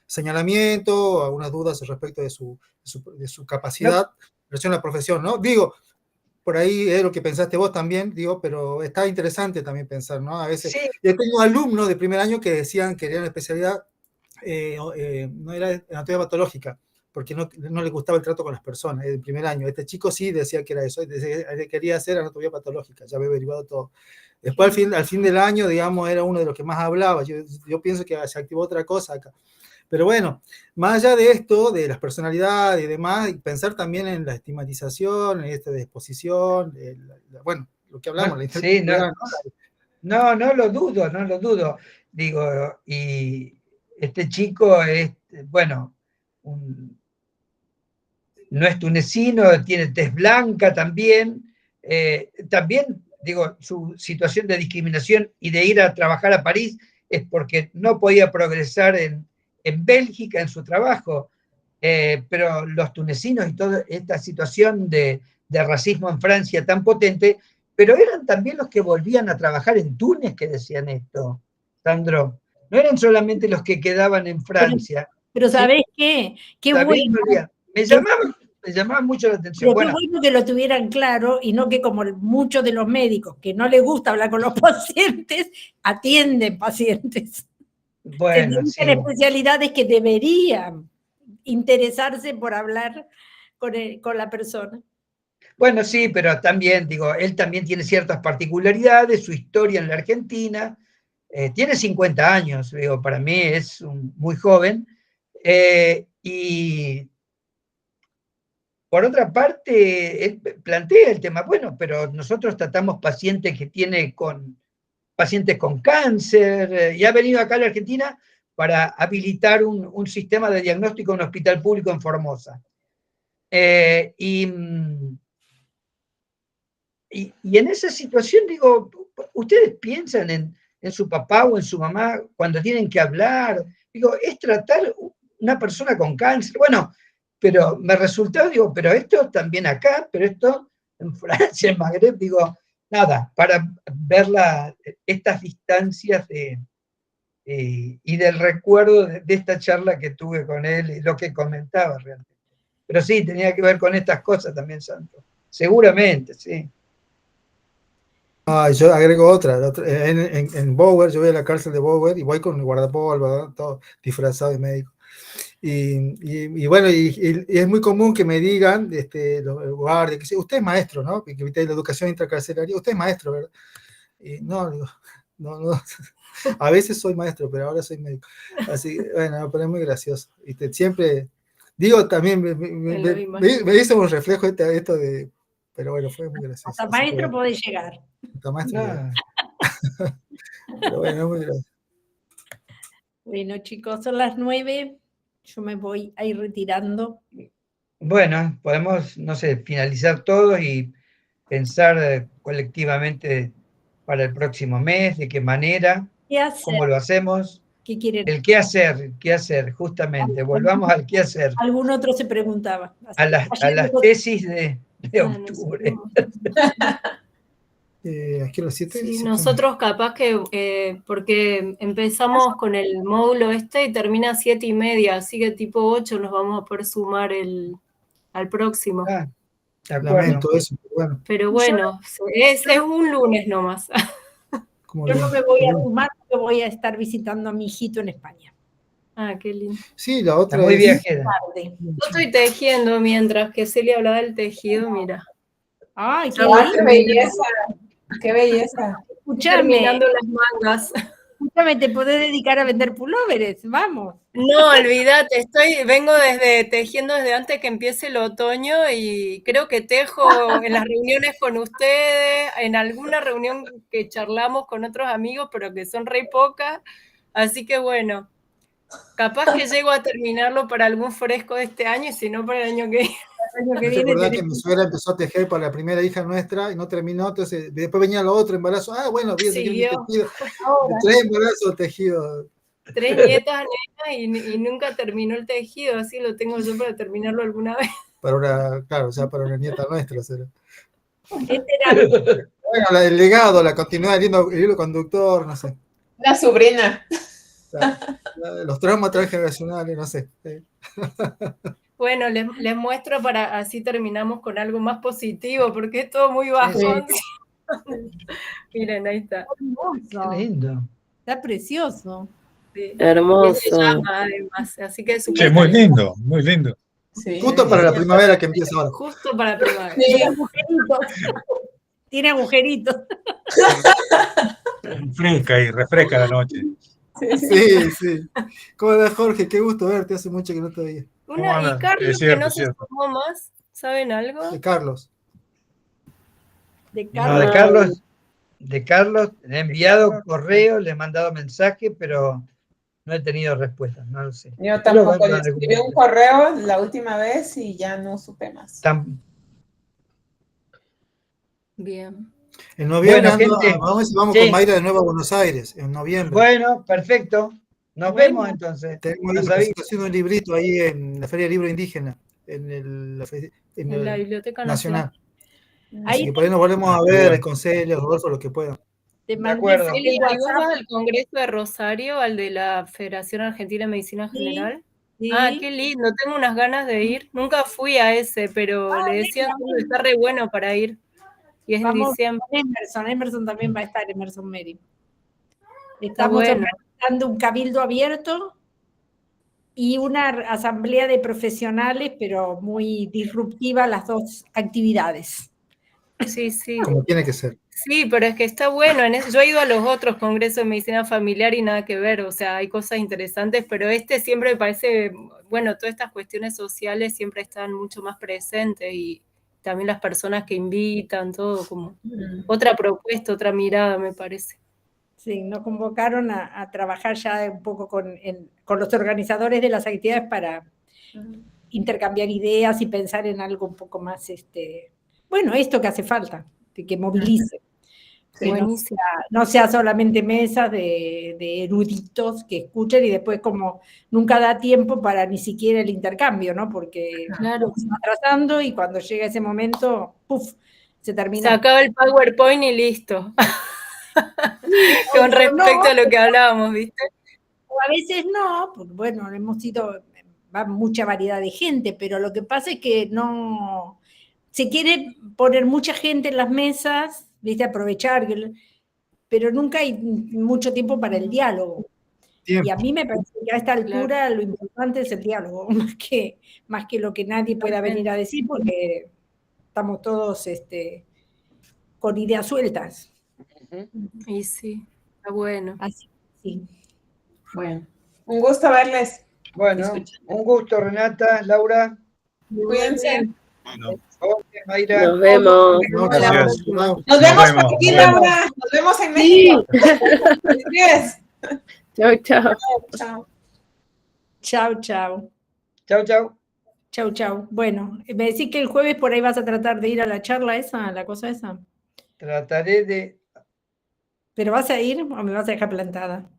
S6: señalamiento, a algunas dudas respecto de su capacidad, en relación a la profesión, ¿no? Digo, por ahí es lo que pensaste vos también, digo, pero está interesante también pensar, ¿no? A veces,
S2: Sí.
S6: yo tengo alumnos de primer año que decían que querían una especialidad, no era anatomía patológica, porque no le gustaba el trato con las personas, el primer año. Este chico sí decía que era eso, quería hacer anatomía patológica, ya había averiguado todo. Después, al fin del año, digamos, era uno de los que más hablaba. Yo pienso que se activó otra cosa acá. Pero bueno, más allá de esto, de las personalidades y demás, pensar también en la estigmatización, en esta de exposición, bueno, lo que hablamos, la
S2: interculturalidad. Sí, no lo dudo, no lo dudo. Digo, y este chico es, bueno, no es tunecino, tiene tez blanca también. También, digo, su situación de discriminación y de ir a trabajar a París es porque no podía progresar en Bélgica en su trabajo. Pero los tunecinos y toda esta situación de racismo en Francia tan potente, pero eran también los que volvían a trabajar en Túnez que decían esto, Sandro. No eran solamente los que quedaban en Francia.
S3: Pero ¿sabés qué? Qué
S2: también
S3: bueno.
S2: Me llamaba mucho la atención.
S3: Pero qué bueno que lo tuvieran claro y no que como muchos de los médicos que no les gusta hablar con los pacientes, atienden pacientes.
S2: Bueno,
S3: sí. Especialidades que deberían interesarse por hablar con la persona.
S2: Bueno, sí, pero también, digo, él también tiene ciertas particularidades, su historia en la Argentina, tiene 50 años, digo, para mí es muy joven, y por otra parte, él plantea el tema, bueno, pero nosotros tratamos pacientes con cáncer, y ha venido acá a la Argentina para habilitar un sistema de diagnóstico en un hospital público en Formosa. Y en esa situación, digo, ¿ustedes piensan en su papá o en su mamá cuando tienen que hablar? Digo, es tratar una persona con cáncer. Bueno, pero me resultó, digo, pero esto también acá, pero esto en Francia, en Magreb, digo, nada, para ver estas distancias y del recuerdo de esta charla que tuve con él y lo que comentaba realmente. Pero sí, tenía que ver con estas cosas también, Santo. Seguramente, sí.
S6: Yo agrego otra. En Bower, yo voy a la cárcel de Bower y voy con el guardapolvo, todo disfrazado de médico. Y bueno, y es muy común que me digan, los guardias, que usted es maestro, ¿no? Que la educación intracarcelaria, usted es maestro, ¿verdad? Y no, digo, no. A veces soy maestro, pero ahora soy médico. Así, bueno, pero es muy gracioso. Siempre, digo, también me hizo un reflejo esto de... Pero bueno, fue muy gracioso.
S3: Hasta maestro puede llegar.
S6: Hasta maestro llegar. Pero bueno, muy gracioso.
S3: Bueno, chicos, son las 9. Yo me voy a ir retirando.
S2: Bueno, podemos, no sé, finalizar todos y pensar colectivamente para el próximo mes, de qué manera, cómo lo hacemos.
S3: ¿Qué quieren?
S2: El qué hacer, justamente. Volvamos al qué hacer.
S3: Algún otro se preguntaba.
S2: A las tesis de octubre.
S6: Aquí los 7.
S7: Sí, nosotros capaz que, porque empezamos con el módulo y termina a 7:30, así que tipo 8 nos vamos a poder sumar al próximo.
S6: Lamento eso,
S7: pero bueno, es un lunes nomás.
S3: Yo no me voy a sumar, porque voy a estar visitando a mi hijito en España.
S7: Ah, qué lindo.
S6: Sí, la otra
S2: muy viajera.
S7: Yo estoy tejiendo mientras que Celia hablaba del tejido, mira.
S3: Ay,
S4: qué belleza. Qué belleza.
S3: Escuchame.
S7: Terminando las mangas.
S3: Escúchame, te podés dedicar a vender pulóveres, vamos.
S7: No, olvídate, vengo tejiendo desde antes que empiece el otoño y creo que tejo en las reuniones con ustedes, en alguna reunión que charlamos con otros amigos, pero que son re pocas, así que bueno, capaz que llego a terminarlo para algún fresco de este año y si no para el año que
S6: ¿Te
S7: viene.
S6: acordás que mi suegra empezó a tejer para la primera hija nuestra y no terminó? Entonces, después venía lo otro, embarazo. Ah, bueno, voy a seguir mi
S7: Siguió.
S6: tejido. 3 embarazos tejidos.
S7: 3 nietas, nenas, y nunca terminó el tejido, así lo tengo yo para terminarlo alguna vez.
S6: Para una nieta nuestra. Será.
S3: Era
S6: El legado, la continuidad, el hilo conductor, no sé.
S4: Una sobrina.
S6: Los traumas transgeneracionales, no sé.
S7: Bueno, les muestro para así terminamos con algo más positivo, porque es todo muy bajón. Miren, ahí está.
S2: Qué lindo.
S3: Está precioso.
S7: Sí.
S1: Hermoso.
S7: Y se llama, además, así que es
S5: Sí,
S7: súper
S5: muy lindo, muy lindo.
S4: Sí.
S6: Justo para la primavera que empieza ahora.
S7: justo para la primavera.
S4: Sí.
S3: Tiene agujeritos. Tiene agujeritos.
S5: Refresca la noche.
S6: Sí. ¿Cómo estás, Jorge? Qué gusto verte, hace mucho que no te veía.
S7: Y
S5: andas?
S7: Carlos,
S5: Es cierto,
S7: que no
S5: es
S7: se
S5: cierto.
S7: sumó más, ¿saben algo?
S6: De Carlos.
S2: No, de Carlos, le he enviado correo, le he mandado mensaje, pero no he tenido respuesta, no lo sé.
S4: Yo tampoco, le escribí un correo la última vez y ya no supe más.
S7: Bien.
S6: En noviembre
S2: Bueno, gente,
S6: vamos
S2: sí.
S6: con Mayra de nuevo a Buenos Aires, en noviembre.
S2: Bueno, perfecto. Nos vemos entonces.
S6: Tenemos
S2: Nos
S6: una
S2: avisa.
S6: presentación de un librito ahí en la Feria del Libro Indígena, en
S7: la Biblioteca
S6: Nacional.
S7: Nacional.
S6: Así que por ahí nos volvemos a ver con Celia, Rodolfo, lo que puedan.
S3: Te
S2: De
S3: mandé
S2: acuerdo.
S3: el
S7: ¿Y vos
S3: WhatsApp.
S7: vas al Congreso de Rosario, al de la Federación Argentina de Medicina General?
S3: Sí.
S7: Ah, qué lindo, tengo unas ganas de ir. Nunca fui a ese, pero le decía que está re bueno para ir. Y es en diciembre.
S3: Emerson también va a estar, Emerson Meri.
S7: Está
S3: Estamos
S7: bueno.
S3: organizando un cabildo abierto y una asamblea de profesionales, pero muy disruptiva las dos actividades.
S7: Sí.
S6: Como tiene que ser.
S7: Sí, pero es que está bueno. Yo he ido a los otros congresos de medicina familiar y nada que ver, o sea, hay cosas interesantes, pero este siempre me parece, bueno, todas estas cuestiones sociales siempre están mucho más presentes y también las personas que invitan, todo como otra propuesta, otra mirada, me parece.
S3: Sí, nos convocaron a trabajar ya un poco con los organizadores de las actividades para intercambiar ideas y pensar en algo un poco más, bueno, esto que hace falta, que movilice. Que no sea solamente mesas de eruditos que escuchen y después como nunca da tiempo para ni siquiera el intercambio, ¿no? Porque
S7: Claro.
S3: se va atrasando y cuando llega ese momento, ¡puf!, se termina.
S7: Se acaba el PowerPoint y listo. Con respecto a lo que hablábamos, ¿viste?
S3: O a veces no, porque bueno, va mucha variedad de gente, pero lo que pasa es que no, se quiere poner mucha gente en las mesas, ¿viste? Aprovechar, pero nunca hay mucho tiempo para el diálogo. Y a mí me parece que a esta altura lo importante es el diálogo, más que lo que nadie pueda venir a decir, porque estamos todos con ideas sueltas.
S7: Y sí, está bueno.
S3: Así, sí.
S4: Bueno, un gusto verles.
S2: Bueno, un gusto, Renata, Laura.
S4: Cuídense.
S5: Bueno,
S2: Jorge, Mayra.
S1: Nos vemos.
S5: gracias.
S4: Nos vemos por aquí, Laura. Nos vemos en México. Yes.
S1: Chao, chao.
S4: Chao.
S3: Chao, chao.
S2: Chau, chau.
S3: Chau, chau. Bueno, me decís que el jueves por ahí vas a tratar de ir a la charla esa, a la cosa esa.
S2: Trataré de...
S3: ¿Pero vas a ir o me vas a dejar plantada?